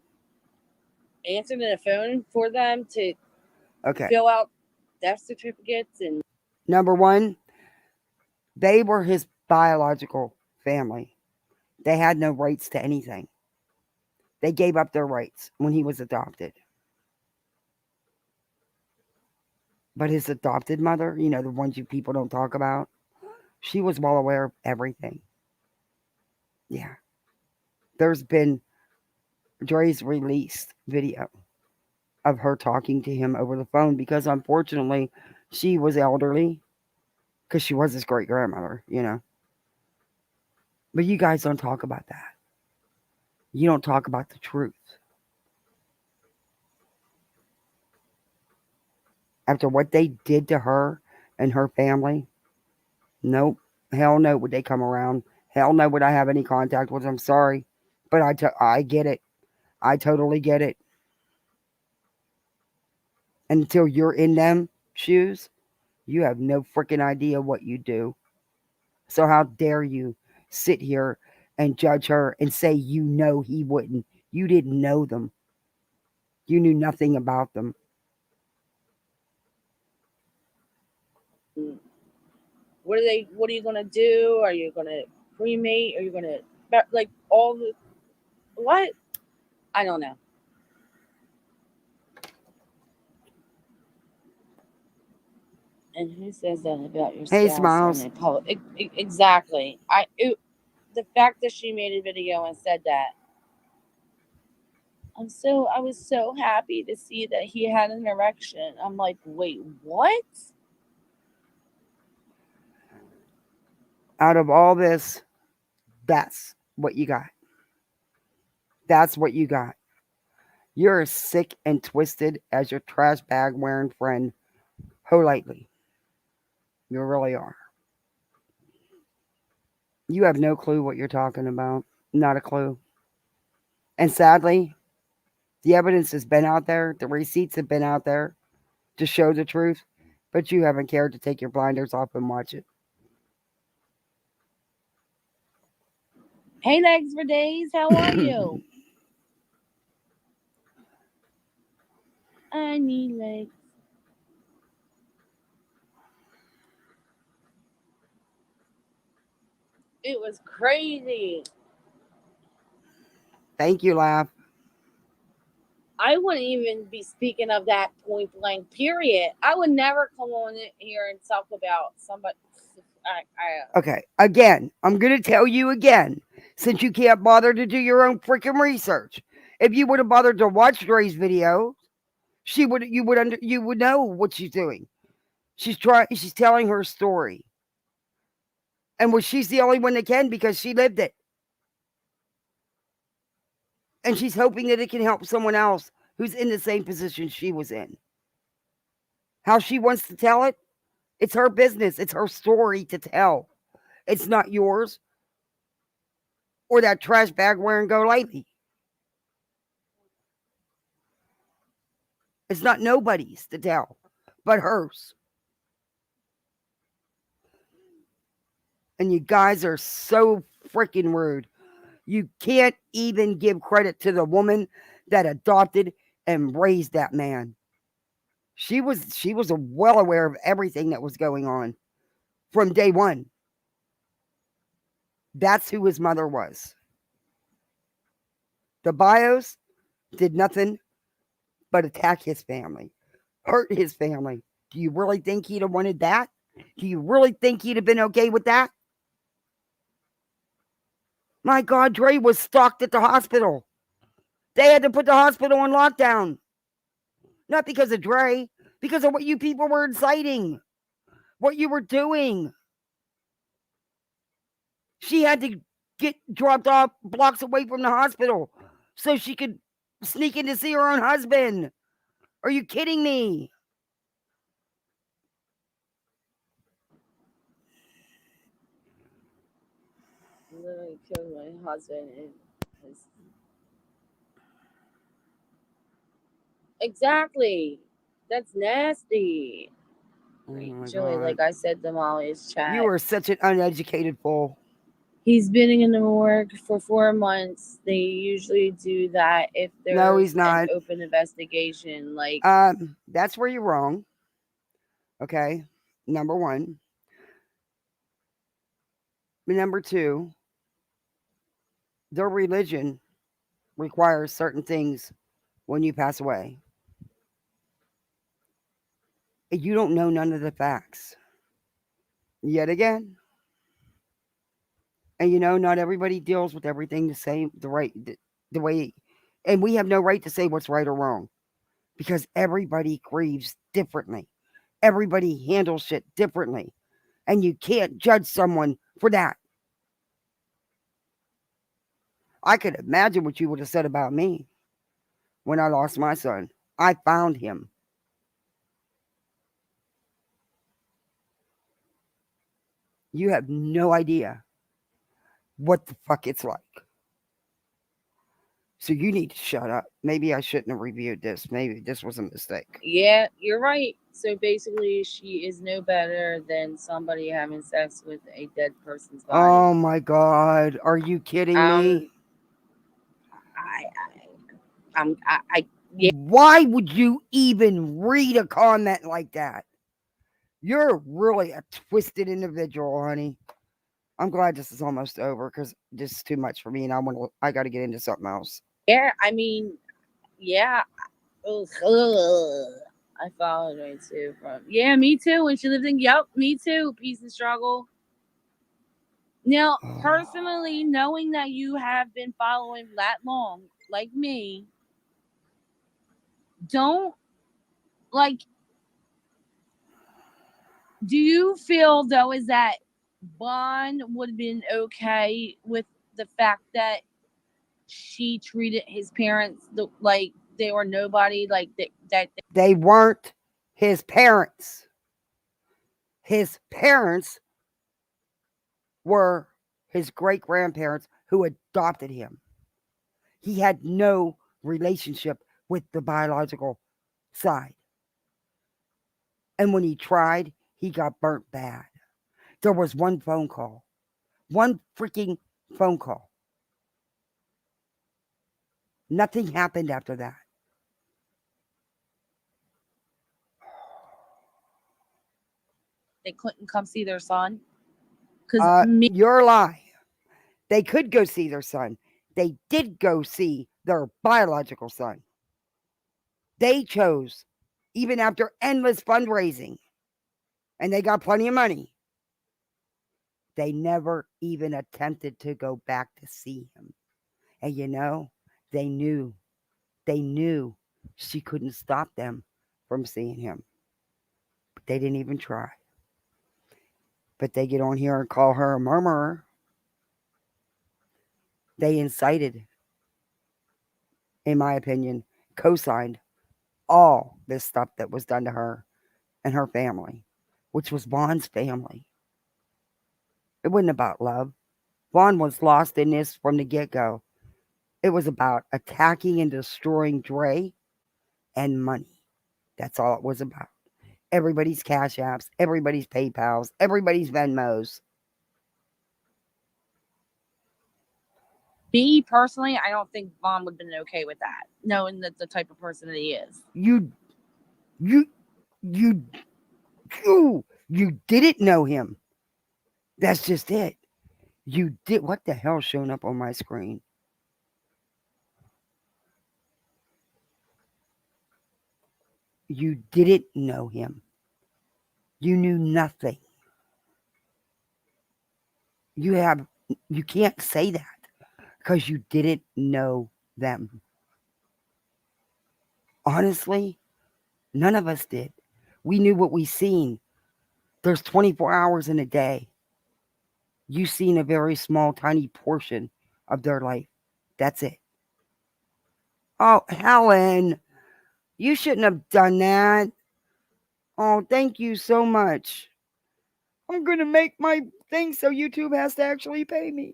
answering the phone for them to fill out death certificates and... Number one, they were his biological family. They had no rights to anything. They gave up their rights when he was adopted. But his adopted mother, the ones you people don't talk about, she was well aware of everything. Yeah. There's been Dre's released video of her talking to him over the phone because unfortunately she was elderly because she was his great grandmother, But you guys don't talk about that. You don't talk about the truth. After what they did to her and her family, nope. Hell no would they come around. Hell no would I have any contact with them. Sorry. But I get it. I totally get it. Until you're in them shoes, you have no freaking idea what you do. So how dare you sit here and judge her and say he wouldn't. You didn't know them. You knew nothing about them. What are you gonna do? Are you gonna cremate? Are you gonna all the what? I don't know. And who says that about your Hey, spouse Smiles. in public? Exactly. The fact that she made a video and said that. I was so happy to see that he had an erection. I'm like, wait, what? Out of all this, that's what you got. That's what you got. You're as sick and twisted as your trash bag wearing friend, Holightly. You really are. You have no clue what you're talking about. Not a clue. And sadly, the evidence has been out there. The receipts have been out there to show the truth. But you haven't cared to take your blinders off and watch it. Hey, Legs for Days. How are you? I need legs. It was crazy. Thank you, Laugh. I wouldn't even be speaking of that point blank, period. I would never come on here and talk about somebody. Okay, again, I'm going to tell you again, since you can't bother to do your own freaking research. If you would have bothered to watch Dre's video, you would know what she's doing. She's telling her story. And she's the only one that can because she lived it. And she's hoping that it can help someone else who's in the same position she was in. How she wants to tell it, it's her business. It's her story to tell. It's not yours or that trash bag wearing Go Lightly. It's not nobody's to tell but hers. And you guys are so freaking rude. You can't even give credit to the woman that adopted and raised that man. She was well aware of everything that was going on from day one. That's who his mother was. The bios did nothing but attack his family, hurt his family. Do you really think he'd have wanted that? Do you really think he'd have been okay with that? My God, Dre was stalked at the hospital. They had to put the hospital on lockdown. Not because of Dre, because of what you people were inciting, what you were doing. She had to get dropped off blocks away from the hospital so she could sneak in to see her own husband. Are you kidding me? Literally killed my husband and his. Exactly. That's nasty. Oh my Julie, God. like I said to Molly's chat, You are such an uneducated fool. he's been in the morgue for 4 months. They usually do that if No, there's he's an not. open investigation. Like, That's where you're wrong. Okay. Number one. Number two, their religion requires certain things when you pass away. You don't know none of the facts. Yet again. And not everybody deals with everything the same, the way, and we have no right to say what's right or wrong because everybody grieves differently. Everybody handles shit differently. And you can't judge someone for that. I could imagine what you would have said about me when I lost my son. I found him. You have no idea what the fuck it's like. So you need to shut up. Maybe I shouldn't have reviewed this. Maybe this was a mistake. yeah, you're right. So basically, she is no better than somebody having sex with a dead person's body. Oh my God. Are you kidding me? I yeah. Why would you even read a comment like that? You're really a twisted individual, honey. I'm glad this is almost over because this is too much for me, and I got to get into something else. Yeah, I mean, yeah. Ugh. I followed her too from. Yeah, me too. When she lived in. Yep, me too. Peace and struggle. Now, personally, knowing that you have been following that long, like me, don't like. Do you feel though is that Bond would have been okay with the fact that she treated his parents like they were nobody, like that. They weren't his parents. His parents were his great grandparents who adopted him. He had no relationship with the biological side. And when he tried, he got burnt bad. There was one phone call. One freaking phone call. Nothing happened after that. They couldn't come see their son because You're lying. They could go see their son. They did go see their biological son. They chose, even after endless fundraising, and they got plenty of money, they never even attempted to go back to see him. And they knew she couldn't stop them from seeing him. But they didn't even try. But they get on here and call her a murderer. They incited, in my opinion, co-signed all this stuff that was done to her and her family, which was Vaughn's family. It wasn't about love. Vaughn was lost in this from the get-go. It was about attacking and destroying Dre and money. That's all it was about. Everybody's Cash Apps, everybody's PayPals, everybody's Venmos. Me personally, I don't think Vaughn would have been okay with that, knowing that the type of person that he is. You didn't know him. That's just it. You did. What the hell's showing up on my screen? You didn't know him. You knew nothing. You can't say that because you didn't know them. Honestly, none of us did. We knew what we seen. There's 24 hours in a day. You've seen a very small, tiny portion of their life. That's it. Oh, Helen, you shouldn't have done that. Oh, thank you so much. I'm going to make my thing so YouTube has to actually pay me.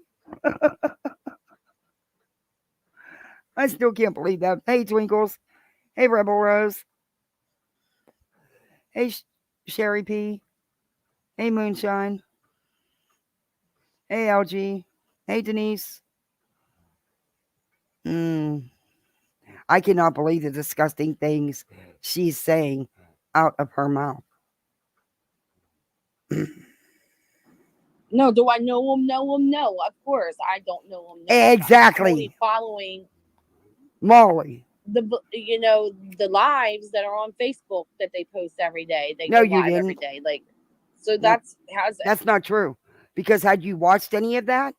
I still can't believe that. Hey, Twinkles. Hey, Rebel Rose. Hey, Sherry P. Hey, Moonshine. Hey, LG. Hey, Denise. I cannot believe the disgusting things she's saying out of her mouth. No, do I know him? No, of course I don't know him. Exactly. I'm only following Molly. The lives that are on Facebook that they post every day. They No, go you live didn't. every day. So that's That's not true. Because had you watched any of that,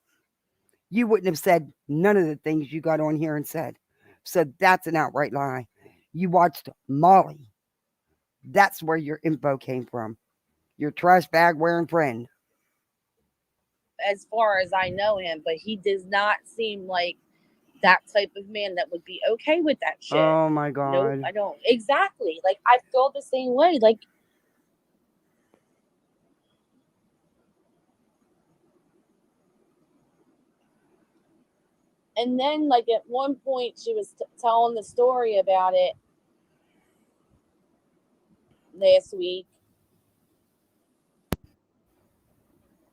you wouldn't have said none of the things you got on here and said. So that's an outright lie. You watched Molly. That's where your info came from. Your trash bag wearing friend. As far as I know him, but he does not seem like that type of man that would be okay with that shit. Oh my God. Nope, I don't. Exactly. I feel the same way. And then, at one point, she was telling the story about it last week.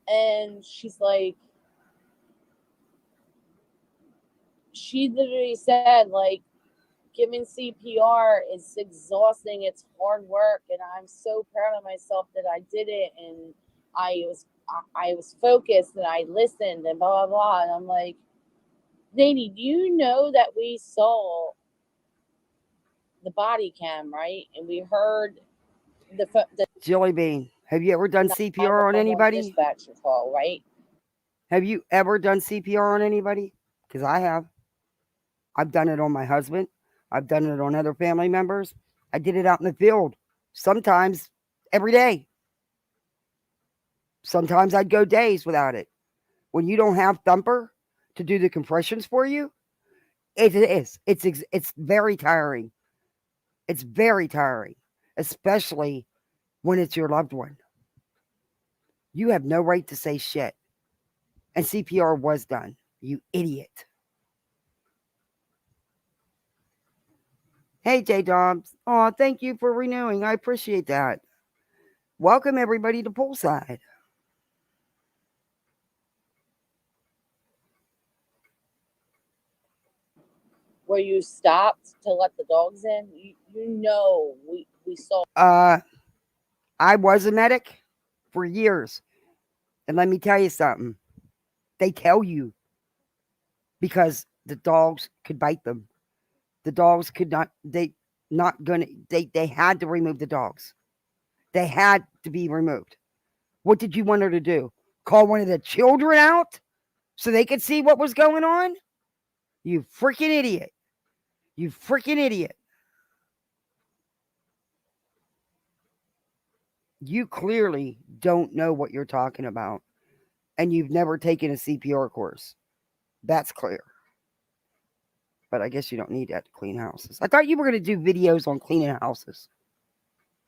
And she's like, she literally said, giving CPR is exhausting. It's hard work. And I'm so proud of myself that I did it. And I was focused and I listened and blah, blah, blah. And I'm like, lady, do you know that we saw the body cam, right? And we heard the Jelly Bean, have you ever done CPR on anybody? Dispatcher call, right? Have you ever done CPR on anybody? Because I have. I've done it on my husband. I've done it on other family members. I did it out in the field. Sometimes every day. Sometimes I'd go days without it. When you don't have Thumper to do the compressions for you, it is. It's very tiring. It's very tiring, especially when it's your loved one. You have no right to say shit. And CPR was done. You idiot. Hey, J Dobbs. Oh, thank you for renewing. I appreciate that. Welcome, everybody, to Poolside. Where you stopped to let the dogs in, we saw. I was a medic for years. And let me tell you something. They tell you because the dogs could bite them. The dogs could not, they had to remove the dogs. They had to be removed. What did you want her to do? Call one of the children out so they could see what was going on? You freaking idiot. You freaking idiot. You clearly don't know what you're talking about. And you've never taken a CPR course. That's clear. But I guess you don't need that to clean houses. I thought you were going to do videos on cleaning houses.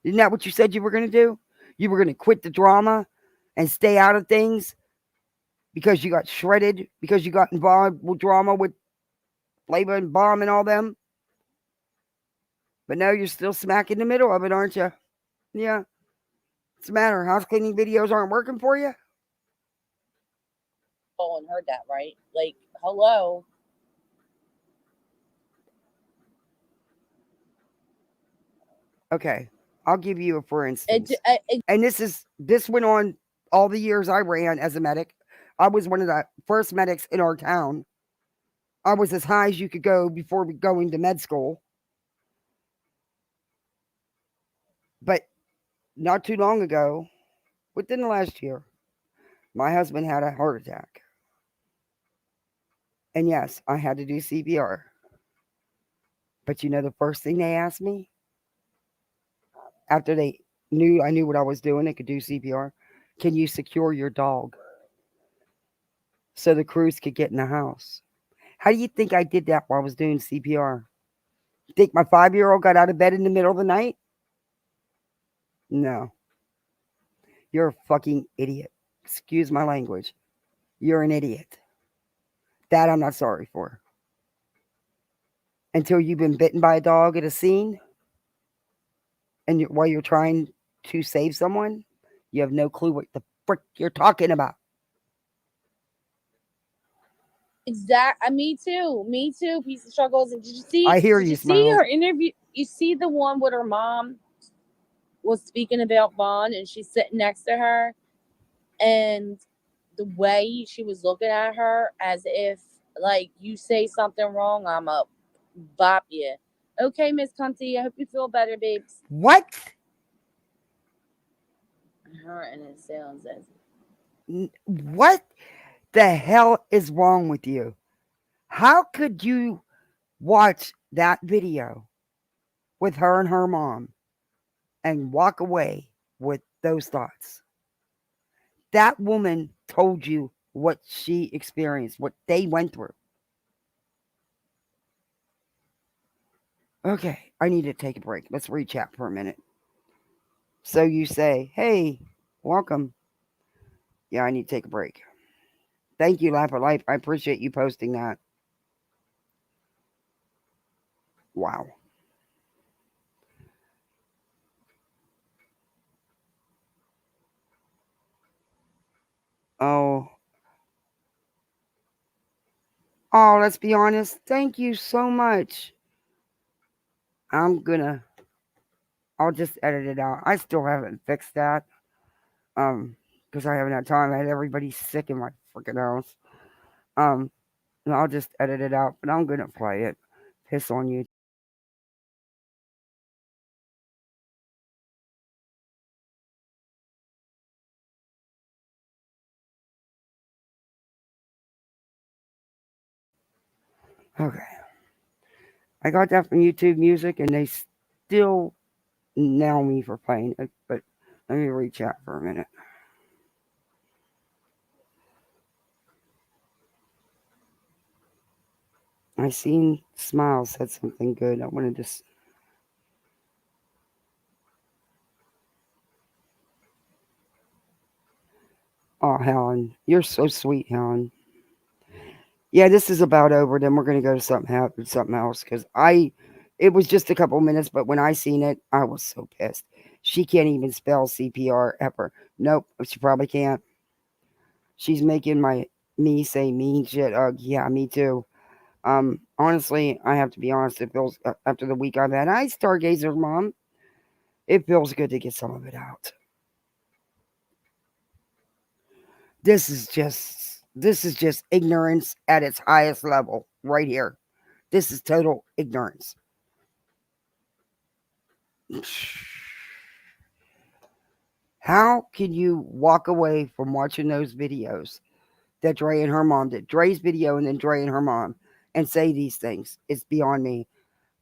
Isn't that what you said you were going to do? You were going to quit the drama and stay out of things because you got shredded, because you got involved with drama with Flavor and Bomb and all them. But now you're still smack in the middle of it, aren't you? Yeah. What's the matter? House cleaning videos aren't working for you? Oh, and heard that, right? Like, hello. Okay. I'll give you a for instance. And this went on all the years I ran as a medic. I was one of the first medics in our town. I was as high as you could go before going to med school. But not too long ago, within the last year, my husband had a heart attack. And yes, I had to do CPR. But you know the first thing they asked me? After they knew I knew what I was doing, they could do CPR. Can you secure your dog? So the crews could get in the house. How do you think I did that while I was doing CPR? You think my 5-year-old got out of bed in the middle of the night? No. You're a fucking idiot. Excuse my language. You're an idiot. That I'm not sorry for. Until you've been bitten by a dog at a scene, and while you're trying to save someone, you have no clue what the frick you're talking about. Me too. Piece of struggles. And did you see? I hear did you, you Smiles. see her interview? You see the one with her mom was speaking about Vaughn, and she's sitting next to her, and the way she was looking at her as if like you say something wrong, I'm a bop you. Okay, Miss Cunty, I hope you feel better, babes. What? Her and it sounds as What the hell is wrong with you? How could you watch that video with her and her mom and walk away with those thoughts? That woman told you what she experienced, what they went through. Okay, I need to take a break. Let's recap for a minute. So you say, hey, welcome. Yeah, I need to take a break. Thank you, Laugh at Life. I appreciate you posting that. Wow. Oh, let's be honest. Thank you so much. I'll just edit it out. I still haven't fixed that. Because I haven't had time. I had everybody sick in my freaking house. And I'll just edit it out, but I'm gonna play it. Piss on you. Okay. I got that from YouTube Music, and they still nail me for playing it. But let me reach out for a minute. I seen Smile said something good. I wanted to. Oh, Helen, you're so sweet, Helen. Yeah, this is about over. Then we're gonna go to something else because it was just a couple minutes, but when I seen it, I was so pissed. She can't even spell CPR ever. Nope, she probably can't. She's making me say mean shit. Yeah, me too. Honestly, I have to be honest. It feels after the week I've had. Stargazer Mom. It feels good to get some of it out. This is just ignorance at its highest level right here. This is total ignorance. How can you walk away from watching those videos that Dre and her mom did? Dre's video and then Dre and her mom, and say these things. It's beyond me.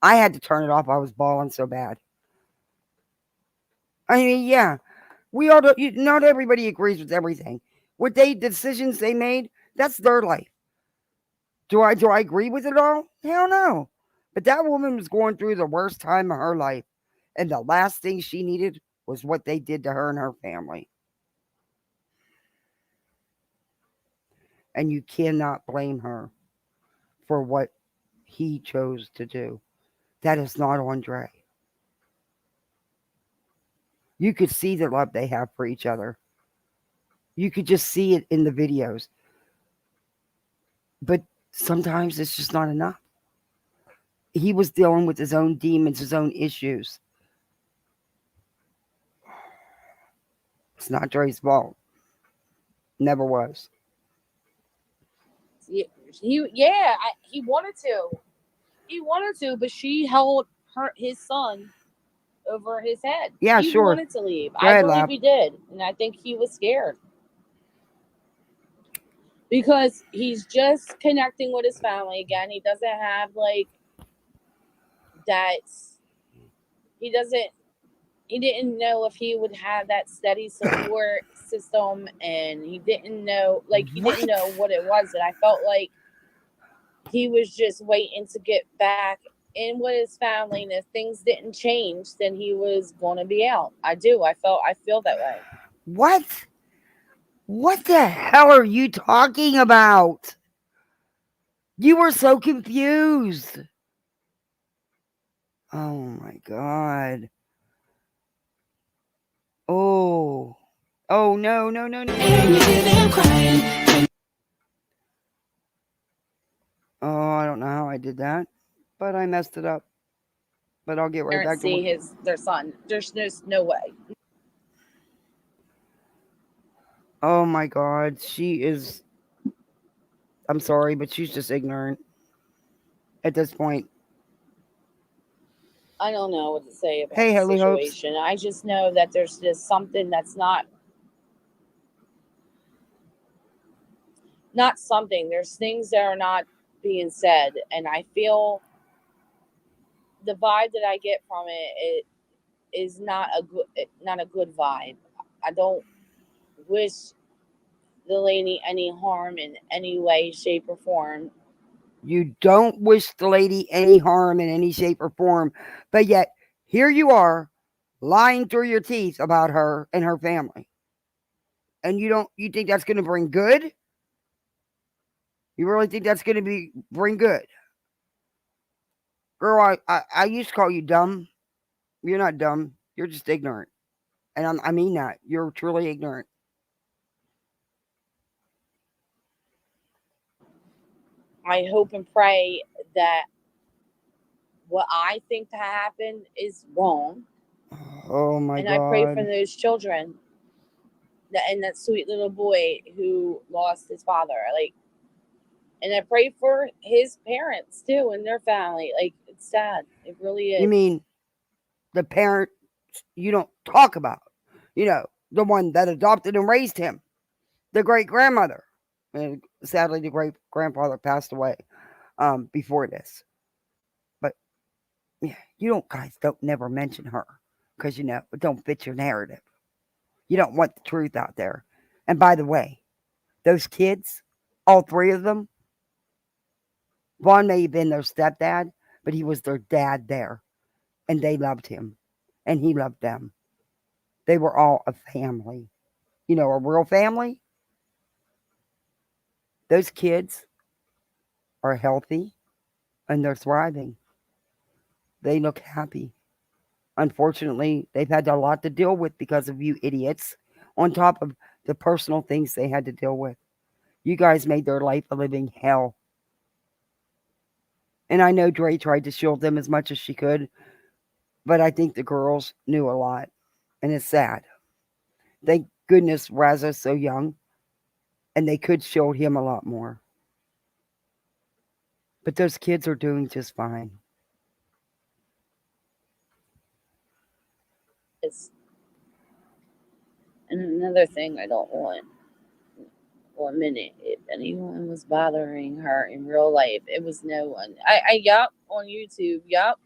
I had to turn it off. I was bawling so bad. I mean, yeah, we all don't, not everybody agrees with everything. The decisions they made, that's their life. Do I agree with it all? Hell no. But that woman was going through the worst time of her life, and the last thing she needed was what they did to her and her family. And you cannot blame her for what he chose to do. That is not Andre. You could see the love they have for each other. You could just see it in the videos. But sometimes it's just not enough. He was dealing with his own demons, his own issues. It's not Dre's fault. Never was. He wanted to. He wanted to, but she held his son over his head. Yeah, he sure. wanted to leave. Go I ahead, believe Lab. he did, and I think he was scared because he's just connecting with his family again. He doesn't have like that. He doesn't. He didn't know if he would have that steady support system, and he didn't know, he didn't know what it was. And I felt like he was just waiting to get back in with his family, and if things didn't change, then he was going to be out. I feel that way. What? What the hell are you talking about? You were so confused. Oh my God. Oh. Oh, no. Oh, I don't know how I did that, but I messed it up. But I'll get right back to See their son. There's no way. Oh my God. She is. I'm sorry, but she's just ignorant at this point. I don't know what to say about Hey, the Holy Hopes. situation. I just know that there's just something that's not something. There's things that are not being said, and I feel the vibe that I get from it is not a good vibe. I don't wish the lady any harm in any way, shape, or form. You don't wish the lady any harm in any shape or form, but yet here you are lying through your teeth about her and her family. And you think that's going to bring good? You really think that's going to bring good? Girl, I used to call you dumb. You're not dumb. You're just ignorant. And I mean that. You're truly ignorant. I hope and pray that what I think to happen is wrong. Oh my And God. I pray for those children and that sweet little boy who lost his father. And I pray for his parents too and their family. It's sad. It really is. You mean the parent you don't talk about? The one that adopted and raised him, the great grandmother. And sadly, the great grandfather passed away before this. But yeah, guys don't never mention her because it don't fit your narrative. You don't want the truth out there. And by the way, those kids, all three of them, Vaughn may have been their stepdad, but he was their dad there. And they loved him. And he loved them. They were all a family. A real family. Those kids are healthy and they're thriving. They look happy. Unfortunately, they've had a lot to deal with because of you idiots, on top of the personal things they had to deal with. You guys made their life a living hell. And I know Dre tried to shield them as much as she could, but I think the girls knew a lot. And it's sad. Thank goodness Raza's so young, and they could shield him a lot more. But those kids are doing just fine. And another thing I don't want 1 minute. If anyone was bothering her in real life, it was no one. Yup, on YouTube. Yup.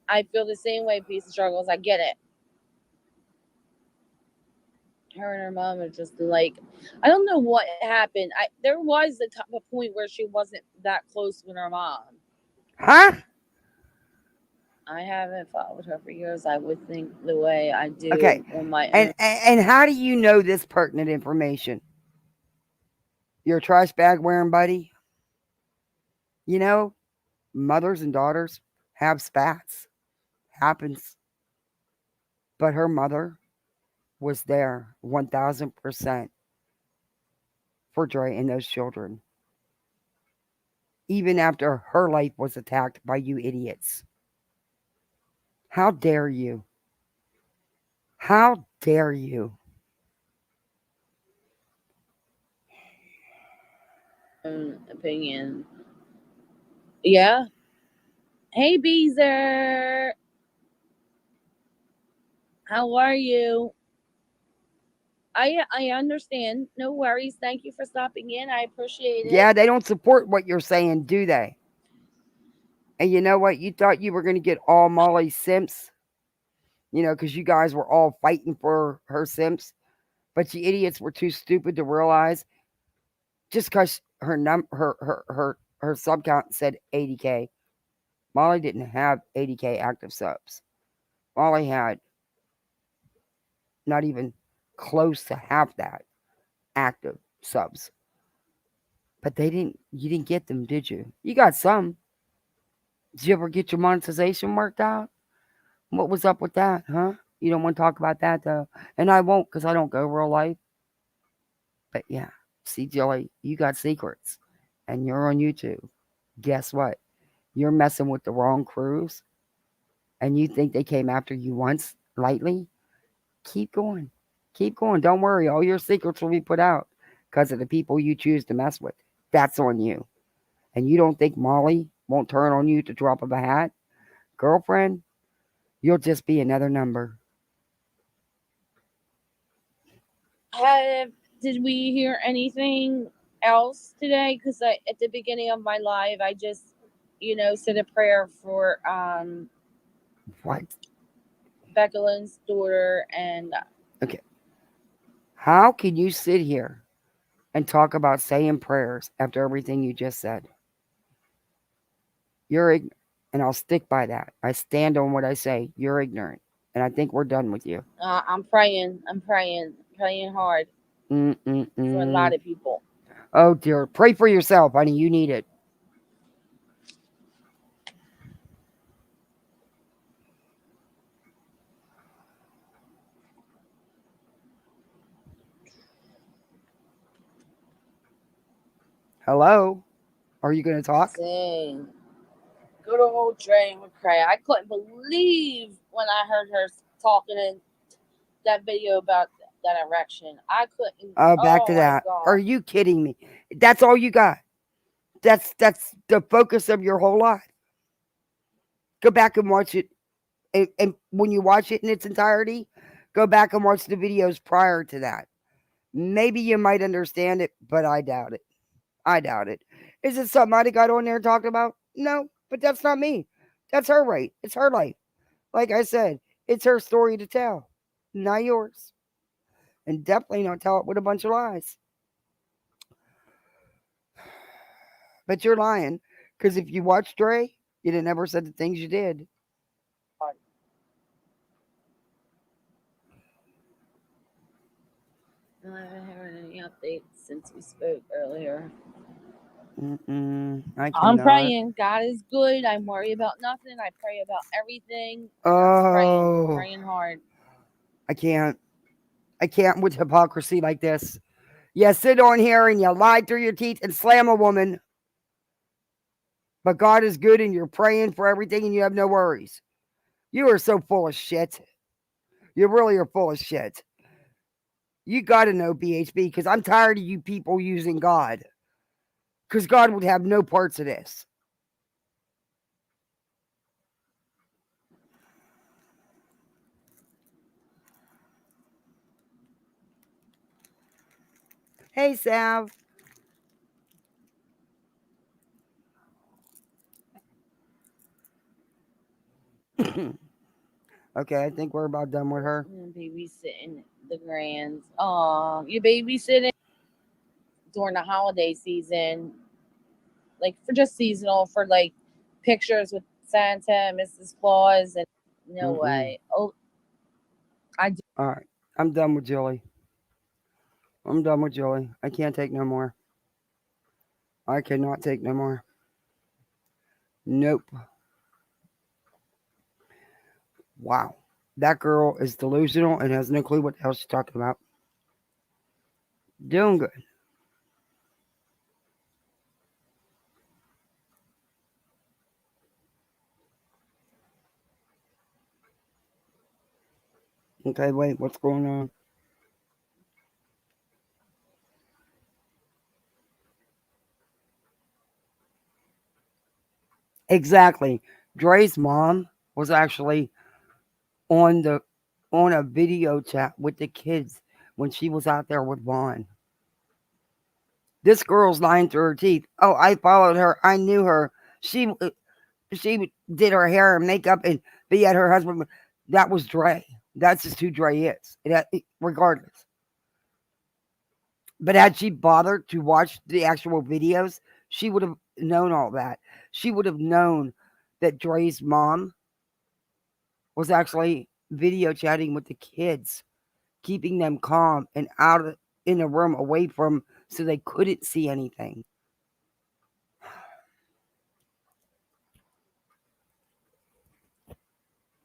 I feel the same way, Peace and Struggles. I get it. her and her mom are just like, I don't know what happened. There was a point where she wasn't that close with her mom. Huh? I haven't followed her for years. I would think the way I Okay. do on my And own. and how do you know this pertinent information? Your trash bag wearing buddy? You know, mothers and daughters have spats. Happens. But her mother was there 1000% for Dre and those children. Even after her life was attacked by you idiots. How dare you? How dare you? Opinion. Yeah. Hey, Beezer. How are you? I understand. No worries. Thank you for stopping in. I appreciate it. Yeah, they don't support what you're saying, do they? And you know what? You thought you were going to get all Molly Simps, because you guys were all fighting for her Simps. But you idiots were too stupid to realize just because her sub count said 80K, Molly didn't have 80K active subs. Molly had not even close to half that active subs. But you didn't get them, did you? You got some. Did you ever get your monetization worked out? What was up with that, huh? You don't want to talk about that though. And I won't because I don't go real life. But yeah, see, Joey, you got secrets and you're on YouTube. Guess what? You're messing with the wrong crews and you think they came after you once lightly. Keep going. Keep going. Don't worry. All your secrets will be put out because of the people you choose to mess with. That's on you. And you don't think Molly won't turn on you at the drop of a hat? Girlfriend, you'll just be another number. Did we hear anything else today? Because at the beginning of my live, I just, said a prayer for What? Becca Lynn's daughter and Okay. How can you sit here and talk about saying prayers after everything you just said? You're ignorant, and I'll stick by that. I stand on what I say. You're ignorant, and I think we're done with you. I'm praying. I'm praying hard for a lot of people. Oh dear, pray for yourself, honey. You need it. Hello? Are you going to talk? Dang. Good old Dre McCray. I couldn't believe when I heard her talking in that video about that erection. I couldn't. Oh, back to that. God. Are you kidding me? That's all you got. That's the focus of your whole life. Go back and watch it. And when you watch it in its entirety, go back and watch the videos prior to that. Maybe you might understand it, but I doubt it. I doubt it. Is it something I'd have got on there and talked about? No, but that's not me. That's her right. It's her life. Like I said, it's her story to tell, not yours. And definitely not tell it with a bunch of lies. But you're lying, because if you watched Dre, you'd have never said the things you did. I haven't heard any updates since we spoke earlier. I'm praying. God is good. I worry about nothing. I pray about everything. Oh, praying hard. I can't with hypocrisy like this. You sit on here and you lie through your teeth and slam a woman. But God is good and you're praying for everything and you have no worries. You are so full of shit. You really are full of shit. You got to know BHB because I'm tired of you people using God. Because God would have no parts of this. Hey, Sav. Okay, I think we're about done with her. Babysitting the grands. Oh, you babysitting during the holiday season, like for just seasonal, for like pictures with Santa and Mrs. Claus, and no Mm-mm. way. Oh, I do. All right, I'm done with Julie. I'm done with Julie. I can't take no more. I cannot take no more. Nope. Wow. That girl is delusional and has no clue what the hell she's talking about. Doing good. Okay, wait, what's going on? Exactly. Dre's mom was actually on the on a video chat with the kids when she was out there with Vaughn. This girl's lying through her teeth. Oh, I followed her. I knew her. She did her hair and makeup, and but yet her husband. That was Dre. That's just who Dre is. Regardless. But had she bothered to watch the actual videos, she would have known all that. She would have known that Dre's mom was actually video chatting with the kids, keeping them calm and in a room away from so they couldn't see anything.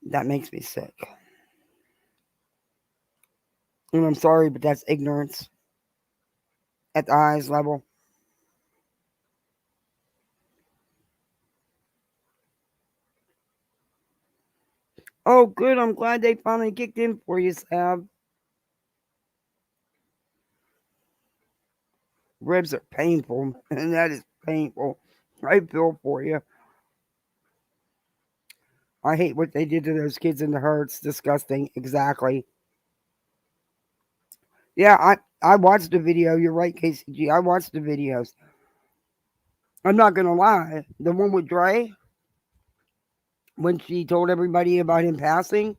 That makes me sick. And I'm sorry, but that's ignorance at the highest level. Oh, good. I'm glad they finally kicked in for you, Sab. Ribs are painful, and that is painful. I feel for you. I hate what they did to those kids in the herd. It's disgusting. Exactly. Yeah, I watched the video. You're right, KCG. I watched the videos. I'm not gonna lie. The one with Dre, when she told everybody about him passing,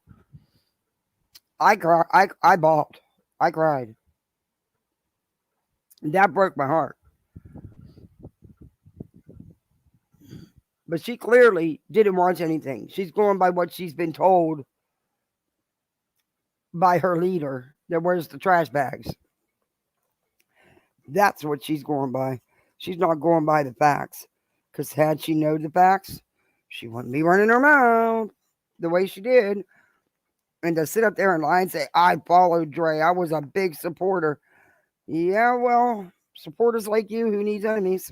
I cried. I bawled. I cried. That broke my heart. But she clearly didn't watch anything. She's going by what she's been told by her leader. That where's the trash bags? That's what she's going by. She's not going by the facts. Because had she known the facts, she wouldn't be running her mouth the way she did. And to sit up there and lie and say, I followed Dre, I was a big supporter. Yeah, well, supporters like you, who needs enemies?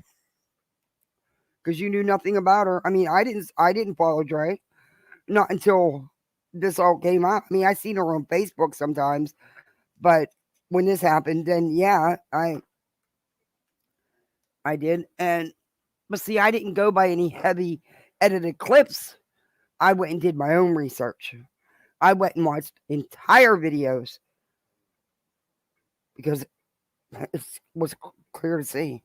Because you knew nothing about her. I mean, I didn't follow Dre. Not until this all came out. I mean, I seen her on Facebook sometimes, but when this happened, then yeah, I did. And but see, I didn't go by any heavy edited clips. I went and did my own research. I went and watched entire videos because it was clear to see.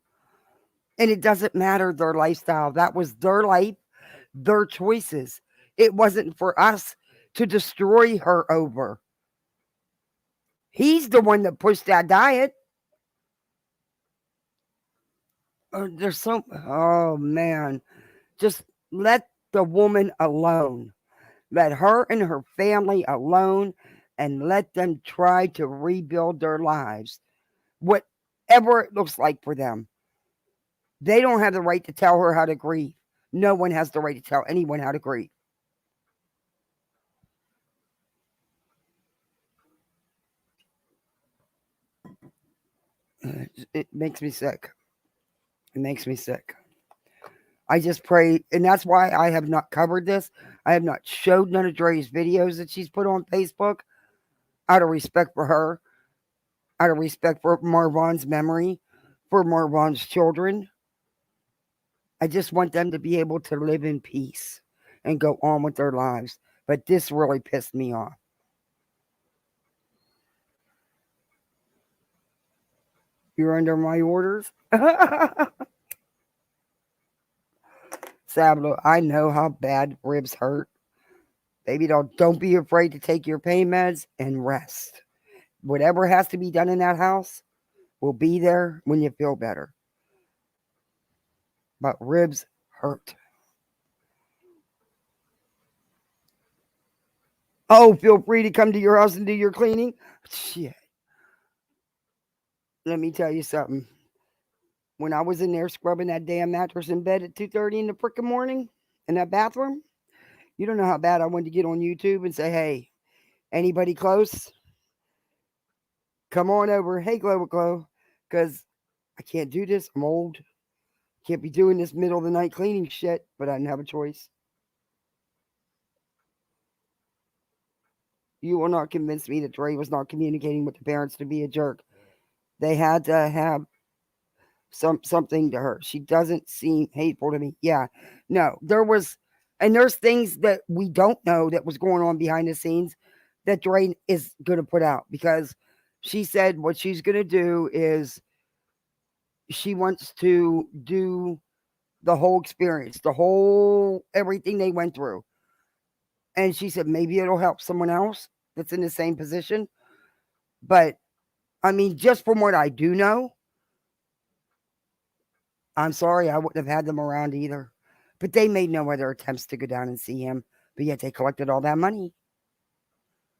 And it doesn't matter their lifestyle. That was their life, their choices. It wasn't for us to destroy her over. He's the one that pushed that diet. There's so, oh man. Just let the woman alone. Let her and her family alone and let them try to rebuild their lives, whatever it looks like for them. They don't have the right to tell her how to grieve. No one has the right to tell anyone how to grieve. It makes me sick. It makes me sick. I just pray, and that's why I have not covered this. I have not showed none of Dre's videos that she's put on Facebook out of respect for her, out of respect for Marvon's memory, for Marvon's children. I just want them to be able to live in peace and go on with their lives. But this really pissed me off. You're under my orders? Sablo, I know how bad ribs hurt. Baby doll, don't be afraid to take your pain meds and rest. Whatever has to be done in that house will be there when you feel better. But ribs hurt. Oh, feel free to come to your house and do your cleaning. Shit. Let me tell you something. When I was in there scrubbing that damn mattress in bed at 2:30 in the frickin' morning in that bathroom, you don't know how bad I wanted to get on YouTube and say, hey, anybody close? Come on over. Hey, Glow Glow. Because I can't do this. I'm old. Can't be doing this middle of the night cleaning shit, but I didn't have a choice. You will not convince me that Dre was not communicating with the parents to be a jerk. They had to have something to her. She doesn't seem hateful to me. Yeah. No, there's things that we don't know that was going on behind the scenes that Dre is going to put out, because she said what she's going to do is she wants to do the whole experience, everything they went through. And she said maybe it'll help someone else that's in the same position. But I mean, just from what I do know, I'm sorry, I wouldn't have had them around either. But they made no other attempts to go down and see him. But yet they collected all that money.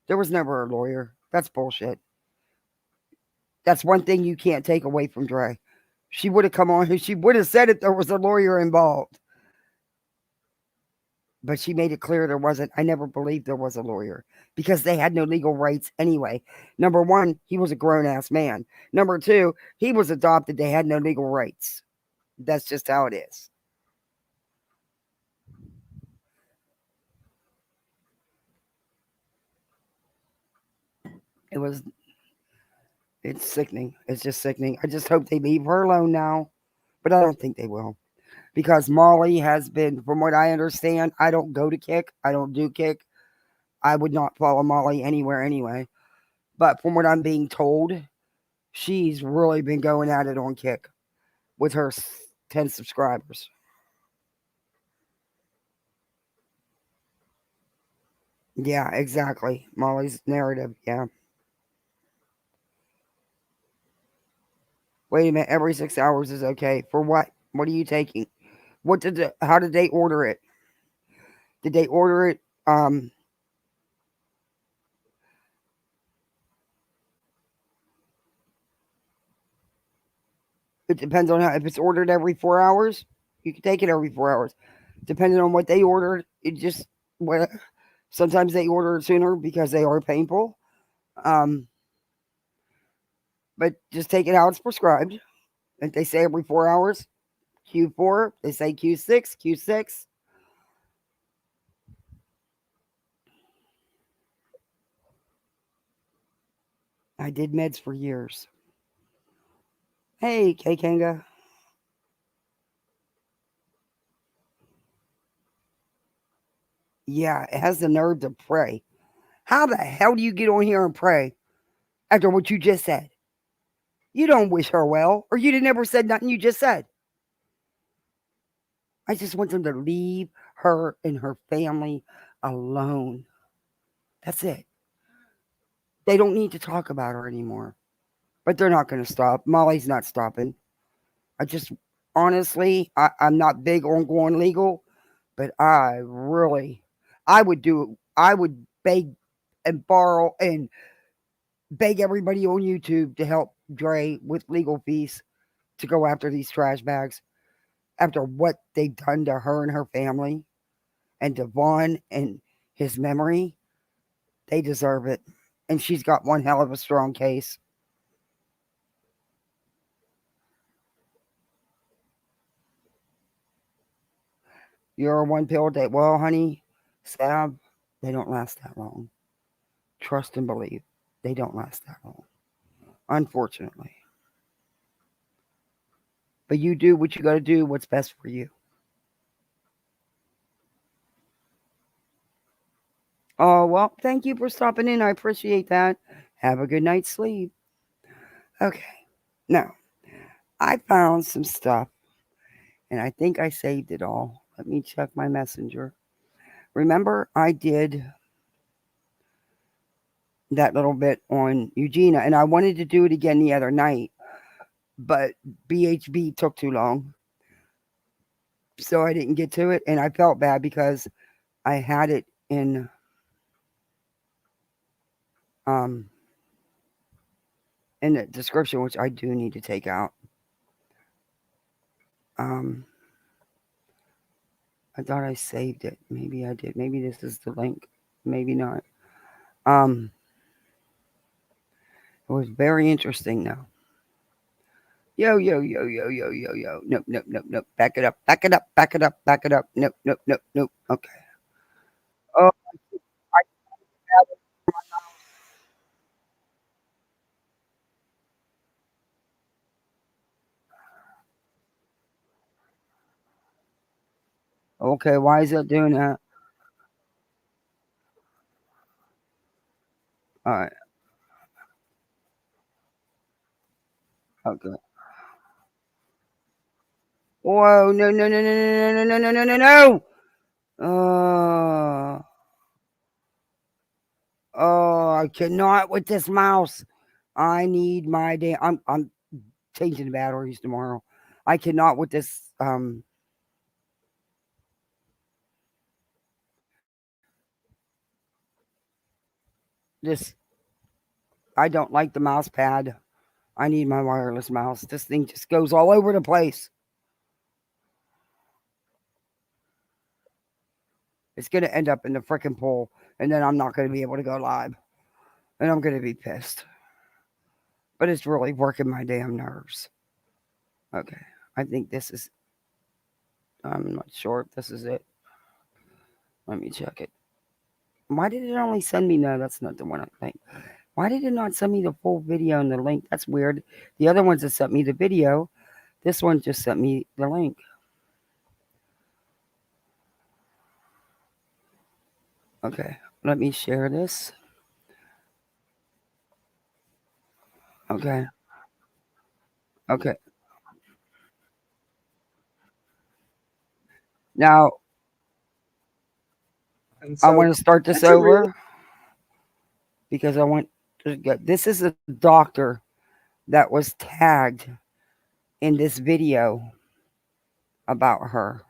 There was never a lawyer. That's bullshit. That's one thing you can't take away from Dre. She would have come on. She would have said it there was a lawyer involved. But she made it clear there wasn't. I never believed there was a lawyer because they had no legal rights anyway. Number one, he was a grown-ass man. Number two, he was adopted. They had no legal rights. That's just how it is. It's sickening. It's just sickening. I just hope they leave her alone now, but I don't think they will. Because Molly has been, from what I understand, I don't go to Kick. I don't do Kick. I would not follow Molly anywhere anyway. But from what I'm being told, she's really been going at it on Kick with her 10 subscribers. Yeah, exactly. Molly's narrative, yeah. Wait a minute, every 6 hours is okay. For what? What are you taking? How did they order it? Did they order it it depends on if it's ordered every 4 hours, you can take it every 4 hours. Depending on what they ordered, sometimes they order it sooner because they are painful. But just take it how it's prescribed. If they say every 4 hours, Q4, they say Q6, Q6. I did meds for years. Hey, K Kanga. Yeah, it has the nerve to pray. How the hell do you get on here and pray after what you just said? You don't wish her well, or you'd have never said nothing you just said. I just want them to leave her and her family alone. That's it. They don't need to talk about her anymore. But they're not going to stop. Molly's not stopping. Honestly, I'm not big on going legal, but I would beg and borrow and beg everybody on YouTube to help Dre with legal fees to go after these trash bags after what they've done to her and her family and Devon and his memory. They deserve it. And she's got one hell of a strong case. You're a one pill a day. Well, honey, Sab, they don't last that long. Trust and believe. They don't last that long. Unfortunately. But you do what you got to do, what's best for you. Oh, well, thank you for stopping in. I appreciate that. Have a good night's sleep. Okay. Now, I found some stuff, and I think I saved it all. Let me check my messenger. remember I did that little bit on Eugenia, and I wanted to do it again the other night, but BHB took too long, so I didn't get to it, and I felt bad because I had it in the description, which I do need to take out. I thought I saved it. Maybe I did. Maybe this is the link. Maybe not. It was very interesting though. Yo, yo, yo, yo, yo, yo, yo. Nope, nope, nope, nope. Back it up. Back it up. Back it up. Back it up. Nope, nope, nope, nope. Okay. Oh, I have it. Okay, why is it doing that? All right. Okay. Whoa! No! No! No! No! No! No! No! No! No! No! Oh! Oh! I cannot with this mouse. I need my day. I'm changing the batteries tomorrow. I cannot with this. This. I don't like the mouse pad. I need my wireless mouse. This thing just goes all over the place. It's going to end up in the freaking pool, and then I'm not going to be able to go live. And I'm going to be pissed. But it's really working my damn nerves. Okay. I think this is. I'm not sure if this is it. Let me check it. Why did it only send me? No, that's not the one I think. Why did it not send me the full video and the link? That's weird. The other ones that sent me the video. This one just sent me the link. Okay, let me share this. Okay. Okay. Now, And I so want to start this that's a really over because I want to get. This is a doctor that was tagged in this video about her.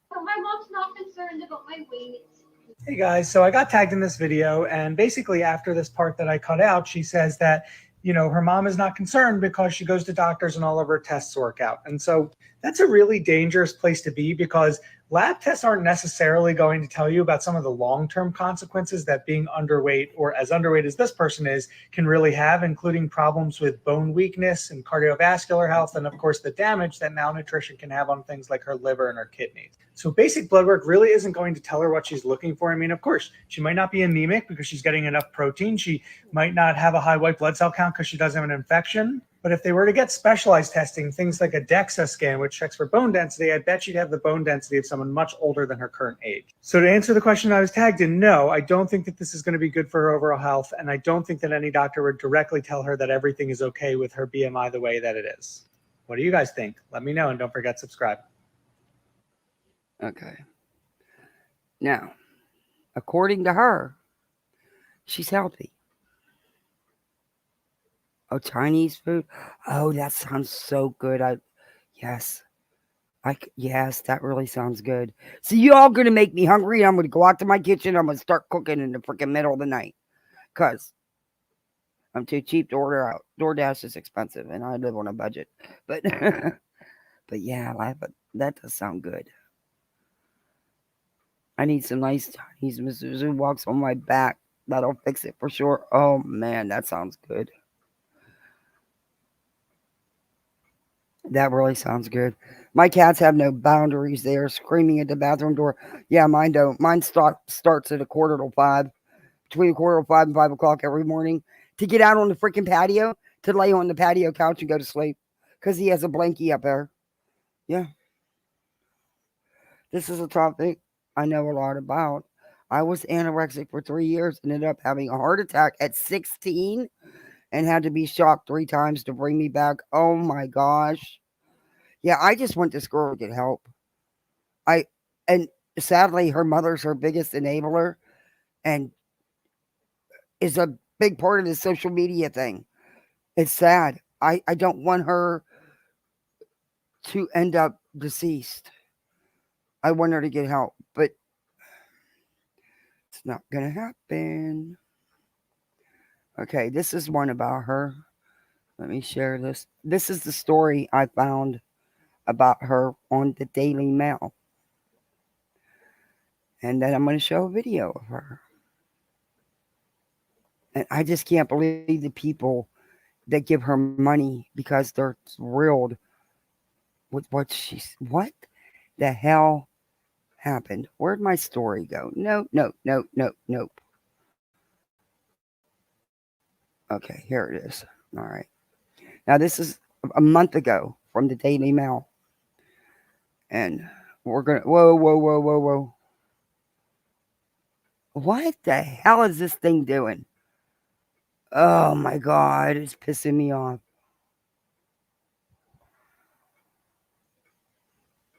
My mom's not concerned about my weight. Hey guys, so I got tagged in this video, and basically after this part that I cut out, she says that, her mom is not concerned because she goes to doctors and all of her tests work out. And so that's a really dangerous place to be because lab tests aren't necessarily going to tell you about some of the long-term consequences that being underweight or as underweight as this person is can really have, including problems with bone weakness and cardiovascular health, and of course the damage that malnutrition can have on things like her liver and her kidneys. So basic blood work really isn't going to tell her what she's looking for. I mean, of course, she might not be anemic because she's getting enough protein. She might not have a high white blood cell count because she doesn't have an infection. But if they were to get specialized testing, things like a DEXA scan, which checks for bone density, I bet she'd have the bone density of someone much older than her current age. So to answer the question I was tagged in, no, I don't think that this is going to be good for her overall health. And I don't think that any doctor would directly tell her that everything is okay with her BMI the way that it is. What do you guys think? Let me know, and don't forget to subscribe. Okay. Now, according to her, she's healthy. Oh, Chinese food. Oh, that sounds so good. Yes, that really sounds good. So you all gonna make me hungry? I'm gonna go out to my kitchen. I'm gonna start cooking in the freaking middle of the night, cause I'm too cheap to order out. DoorDash is expensive, and I live on a budget. But, but yeah, that does sound good. I need some nice Chinese Mizuzu walks on my back. That'll fix it for sure. Oh man, that sounds good. That really sounds good. My cats have no boundaries. They are screaming at the bathroom door. Yeah, mine don't. Mine starts at 4:45, between 4:45 and 5 o'clock every morning to get out on the freaking patio, to lay on the patio couch and go to sleep because he has a blankie up there. Yeah. This is a topic I know a lot about. I was anorexic for 3 years and ended up having a heart attack at 16 and had to be shocked 3 times to bring me back. Oh my gosh. Yeah, I just want this girl to get help. And sadly, her mother's her biggest enabler and is a big part of the social media thing. It's sad. I don't want her to end up deceased. I want her to get help, but it's not going to happen. Okay, this is one about her. Let me share this. This is the story I found about her on the Daily Mail. And then I'm going to show a video of her. And I just can't believe the people that give her money because they're thrilled with what she's. What the hell happened? Where'd my story go? No. Okay, here it is. All right. Now, this is a month ago from the Daily Mail. And we're going to. Whoa. What the hell is this thing doing? Oh my God, it's pissing me off.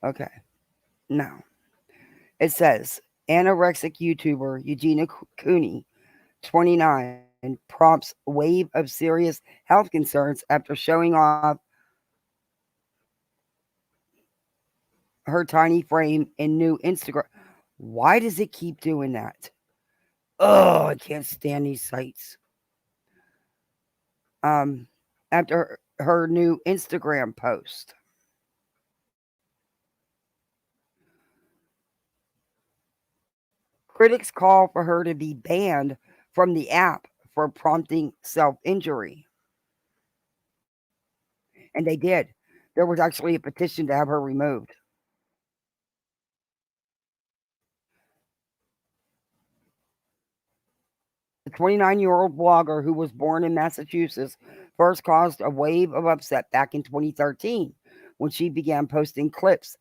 Okay. Now, it says anorexic YouTuber Eugenia Cooney, 29, prompts wave of serious health concerns after showing off her tiny frame in new Instagram. Why does it keep doing that? Oh, I can't stand these sites. After her new Instagram post. Critics call for her to be banned from the app for prompting self-injury. And they did. There was actually a petition to have her removed. The 29-year-old blogger who was born in Massachusetts first caused a wave of upset back in 2013 when she began posting clips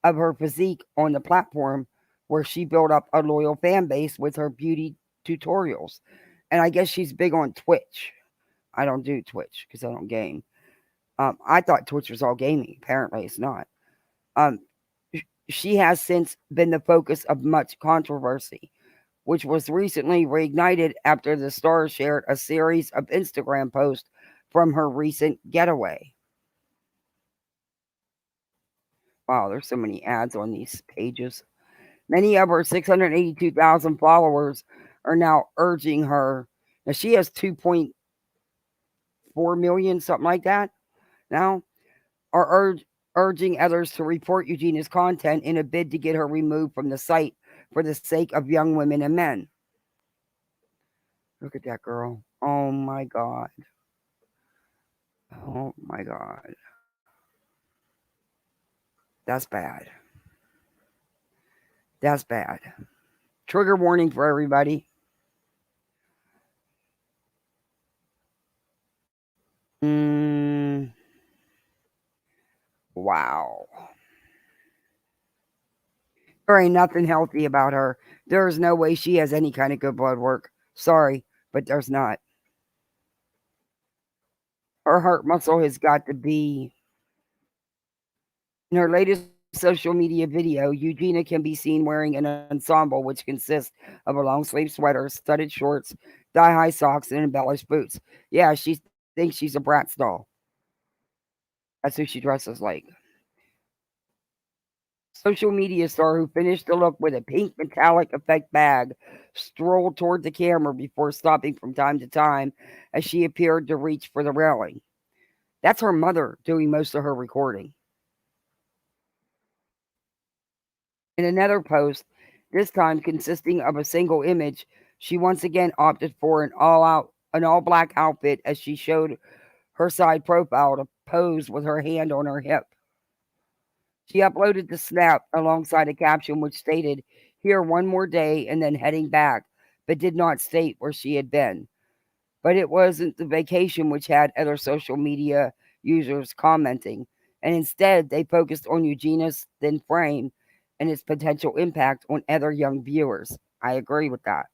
of her physique on the platform where she built up a loyal fan base with her beauty tutorials. And I guess she's big on Twitch. I don't do Twitch because I don't game. I thought Twitch was all gaming. Apparently, it's not. She has since been the focus of much controversy, which was recently reignited after the star shared a series of Instagram posts from her recent getaway. Wow, there's so many ads on these pages. Many of her 682,000 followers are now urging her. Now, she has 2.4 million, something like that, now, are urging others to report Eugenia's content in a bid to get her removed from the site for the sake of young women and men. Look at that girl. Oh my God. Oh my God. That's bad. That's bad. Trigger warning for everybody. Wow. There ain't nothing healthy about her. There is no way she has any kind of good blood work. Sorry, but there's not. Her heart muscle has got to be. In her latest social media video, Eugenia can be seen wearing an ensemble which consists of a long sleeve sweater, studded shorts, thigh high socks, and embellished boots. Yeah, she thinks she's a Bratz doll. That's who she dresses like. Social media star who finished the look with a pink metallic effect bag strolled toward the camera before stopping from time to time as she appeared to reach for the railing. That's her mother doing most of her recording. In another post, this time consisting of a single image, she once again opted for an all black outfit as she showed her side profile to pose with her hand on her hip. She uploaded the snap alongside a caption which stated, "Here one more day and then heading back," but did not state where she had been. But it wasn't the vacation which had other social media users commenting, and instead they focused on Eugenia's thin frame and its potential impact on other young viewers. I agree with that.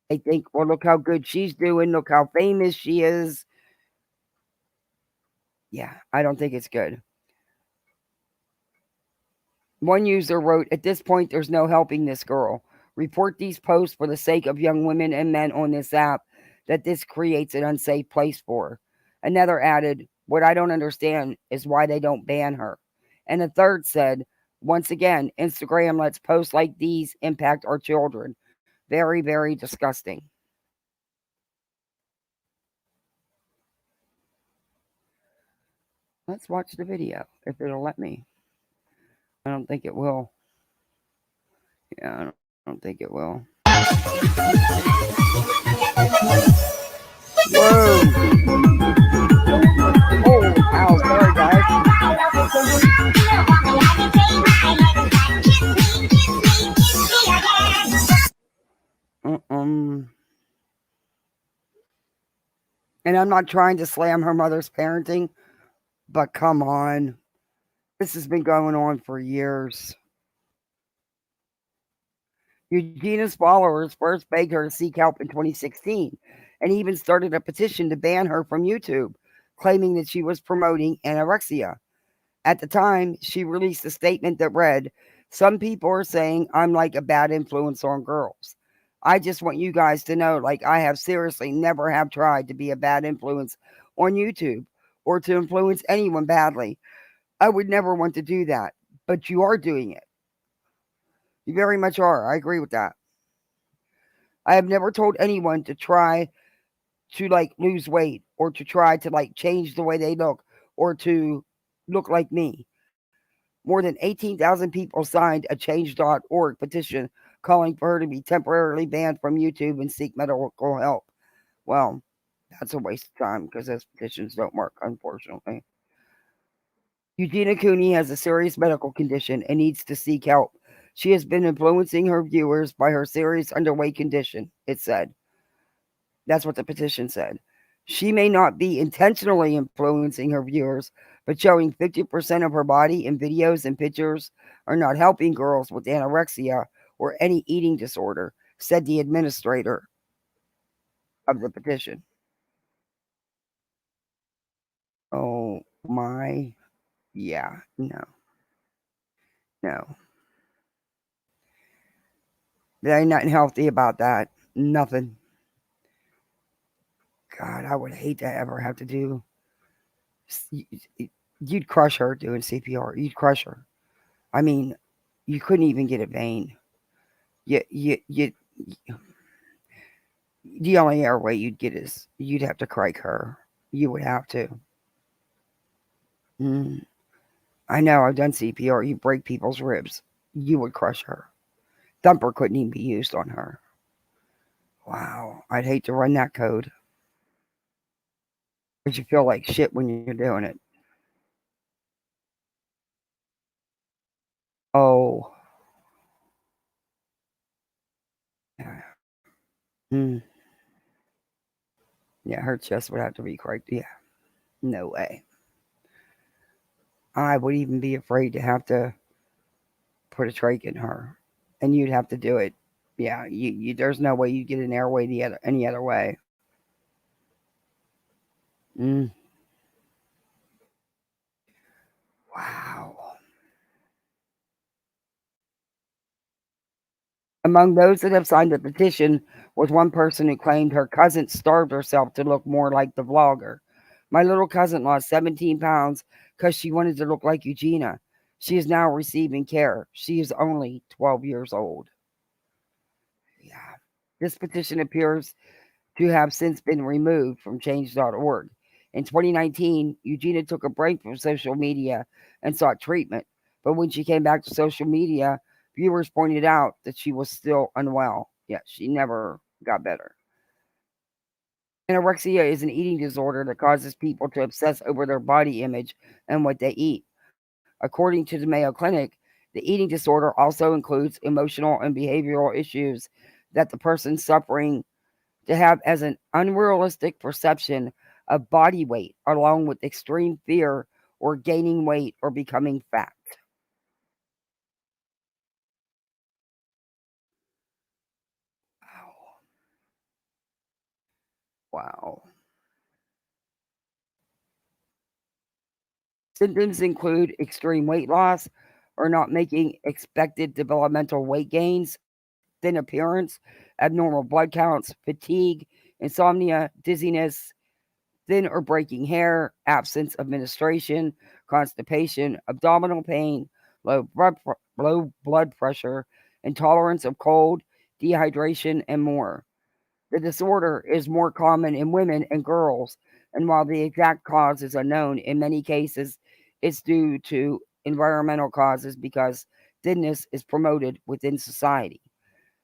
They think, well, look how good she's doing, look how famous she is. Yeah, I don't think it's good. One user wrote, "At this point, there's no helping this girl. Report these posts for the sake of young women and men on this app that this creates an unsafe place for." Another added, "What I don't understand is why they don't ban her." And a third said, "Once again, Instagram lets posts like these impact our children. Very, very disgusting." Let's watch the video if it'll let me. I don't think it will. Yeah, I don't think it will. Whoa. Oh, wow, sorry guys. And I'm not trying to slam her mother's parenting, but come on. This has been going on for years. Eugenia's followers first begged her to seek help in 2016 and even started a petition to ban her from YouTube, claiming that she was promoting anorexia. At the time, she released a statement that read, "Some people are saying I'm like a bad influence on girls. I just want you guys to know, like, I have seriously never have tried to be a bad influence on YouTube or to influence anyone badly. I would never want to do that, but you are doing it. You very much are. I agree with that. I have never told anyone to try to like lose weight or to try to like change the way they look or to look like me. More than 18,000 people signed a change.org petition calling for her to be temporarily banned from YouTube and seek medical help." Well, that's a waste of time because those petitions don't work, unfortunately. Eugenia Cooney has a serious medical condition and needs to seek help. She has been influencing her viewers by her serious underweight condition, it said. That's what the petition said. She may not be intentionally influencing her viewers, but showing 50% of her body in videos and pictures are not helping girls with anorexia or any eating disorder, said the administrator of the petition. Oh my, yeah, no, no. There ain't nothing healthy about that. Nothing. God, I would hate to ever have to do. You'd crush her doing CPR. You'd crush her. I mean, you couldn't even get a vein. You, the only airway you'd get is you'd have to crank her. You would have to. Mm. I know. I've done CPR. You break people's ribs. You would crush her. Thumper couldn't even be used on her. Wow. I'd hate to run that code. But you feel like shit when you're doing it. Oh. Yeah. Mm. Yeah, her chest would have to be cranked. Yeah. No way. I would even be afraid to have to put a trach in her. And you'd have to do it. Yeah, you there's no way you get an airway any other way. Mm. Wow. Among those that have signed the petition was one person who claimed her cousin starved herself to look more like the vlogger. "My little cousin lost 17 pounds because she wanted to look like Eugenia. She is now receiving care. She is only 12 years old." Yeah. This petition appears to have since been removed from change.org. In 2019, Eugenia took a break from social media and sought treatment. But when she came back to social media, viewers pointed out that she was still unwell. Yeah, she never got better. Anorexia is an eating disorder that causes people to obsess over their body image and what they eat. According to the Mayo Clinic, the eating disorder also includes emotional and behavioral issues that the person suffering to have as an unrealistic perception of body weight, along with extreme fear or gaining weight or becoming fat. Wow. Wow. Symptoms include extreme weight loss or not making expected developmental weight gains, thin appearance, abnormal blood counts, fatigue, insomnia, dizziness, thin or breaking hair, absence of menstruation, constipation, abdominal pain, low blood pressure, intolerance of cold, dehydration, and more. The disorder is more common in women and girls, and while the exact cause is unknown, in many cases it's due to environmental causes because thinness is promoted within society.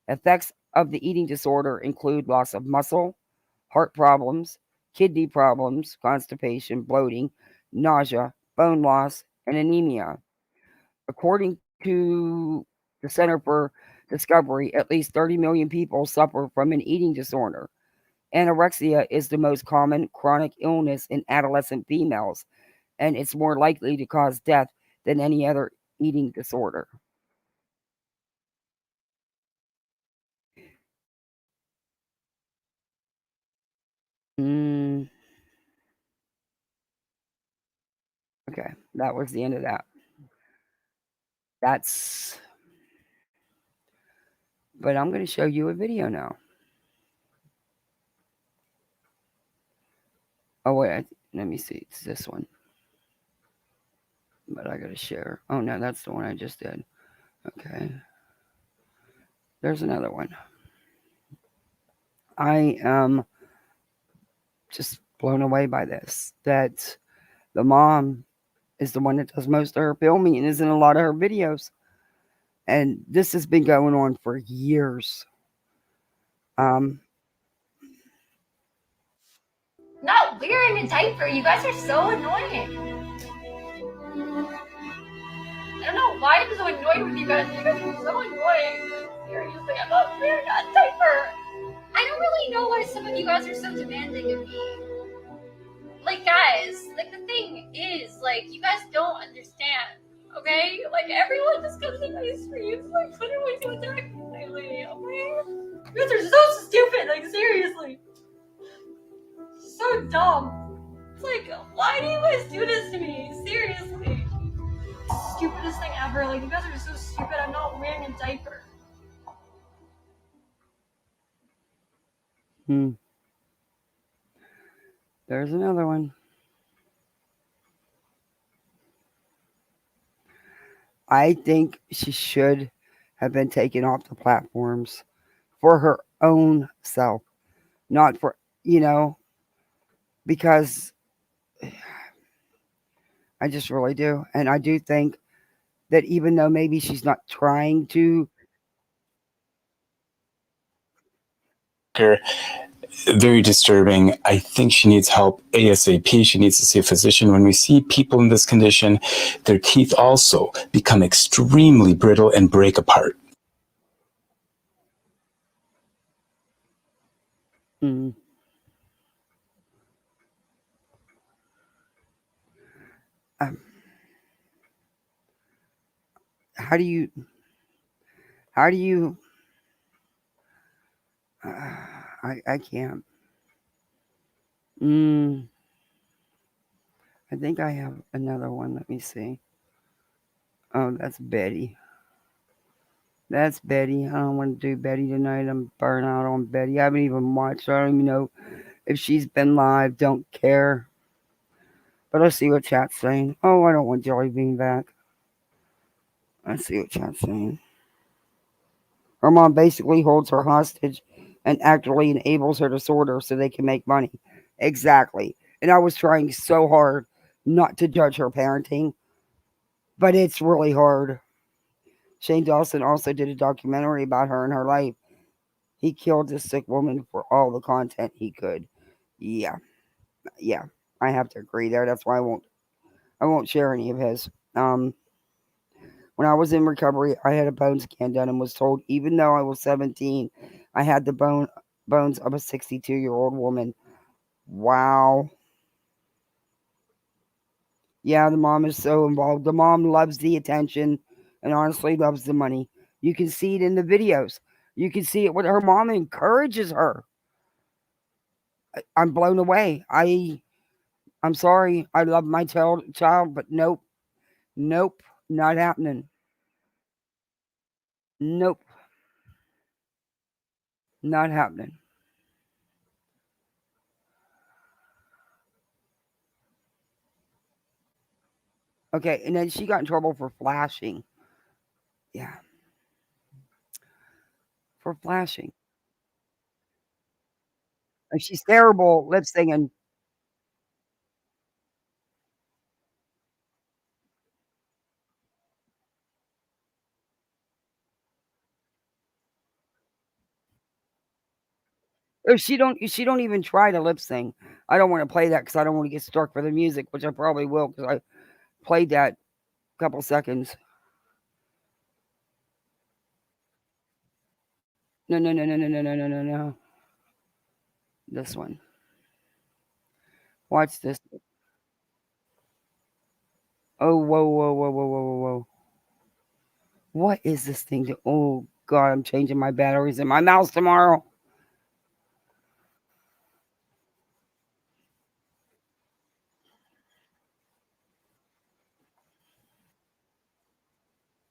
Effects of the eating disorder include loss of muscle, heart problems, kidney problems, constipation, bloating, nausea, bone loss, and anemia. According to the Center for Discovery, at least 30 million people suffer from an eating disorder. Anorexia is the most common chronic illness in adolescent females, and it's more likely to cause death than any other eating disorder. Okay, that was the end of that. But I'm going to show you a video now. Oh, wait, let me see. It's this one. But I got to share. Oh, no, that's the one I just did. Okay. There's another one. I am just blown away by this. That the mom is the one that does most of her filming and is in a lot of her videos. And this has been going on for years. Not wearing a diaper. You guys are so annoying. I don't know why I'm so annoyed with you guys. You guys are so annoying. Seriously, I'm not wearing a diaper. I don't really know why some of you guys are so demanding of me. Like, guys, like, the thing is, like, you guys don't understand, okay? Like, everyone just comes to my streams, like, literally to attack me lately, okay? You guys are so stupid, like, seriously. So dumb. It's like, why do you guys do this to me? Seriously. Stupidest thing ever. Like, you guys are so stupid. I'm not wearing a diaper. There's another one. I think she should have been taken off the platforms for her own self, not for, because I just really do. And I do think that even though maybe she's not trying to. Very disturbing. I think she needs help ASAP. She needs to see a physician. When we see people in this condition, their teeth also become extremely brittle and break apart. How do you I can't. I think I have another one. Let me see. Oh, that's Betty. That's Betty. I don't want to do Betty tonight. I'm burnt out on Betty. I haven't even watched her. I don't even know if she's been live. Don't care. But let's see what chat's saying. Oh, I don't want Jelly Bean back. Let's see what chat's saying. Her mom basically holds her hostage and actively enables her disorder so they can make money. Exactly. And I was trying so hard not to judge her parenting, but it's really hard. Shane Dawson also did a documentary about her and her life. He killed this sick woman for all the content he could. Yeah, I have to agree there. That's why I won't share any of his. When I was in recovery, I had a bone scan done and was told, even though I was 17, I had the bones of a 62-year-old woman. Wow. Yeah, the mom is so involved. The mom loves the attention and honestly loves the money. You can see it in the videos. You can see it when her mom encourages her. I'm blown away. I'm sorry. I love my child, but nope, not happening. Nope. Not happening. Okay, and then she got in trouble for flashing. Yeah. For flashing. And she's terrible lip singing. Or she don't even try to lip sing. I don't want to play that because I don't want to get struck for the music, which I probably will because I played that a couple seconds. No, no, no, no, no, no, no, no, no, no. This one. Watch this. Oh, whoa, whoa, whoa, whoa, whoa, whoa, whoa. What is this thing? Oh, God, I'm changing my batteries in my mouse tomorrow.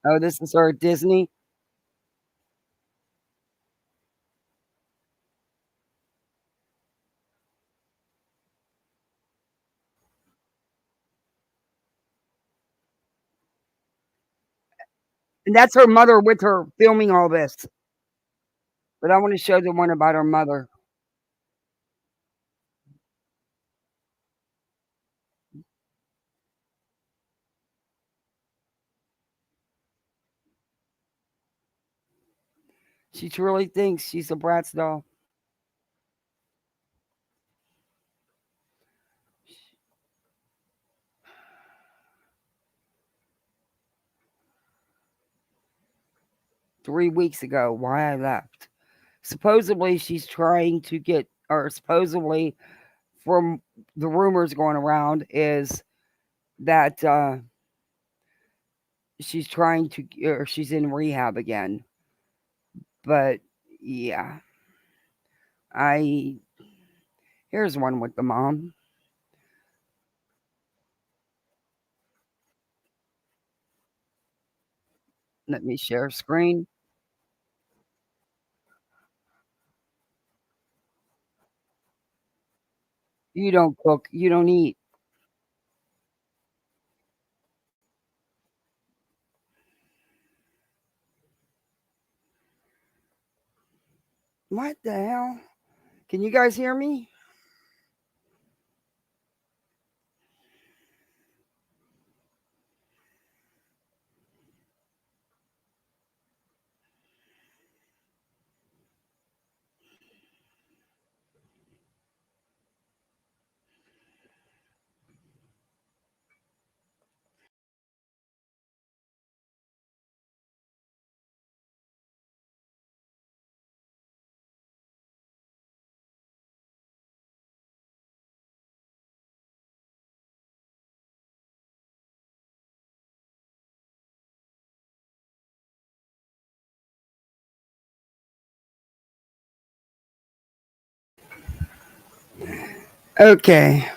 Oh, this is her Disney. And that's her mother with her filming all this. But I want to show the one about her mother. She truly thinks she's a Bratz doll. Three weeks ago, why I left. Supposedly, she's trying to get, or supposedly, from the rumors going around, is that she's trying to, or she's in rehab again. But yeah, here's one with the mom. Let me share screen. You don't cook, you don't eat. What the hell? Can you guys hear me? Okay.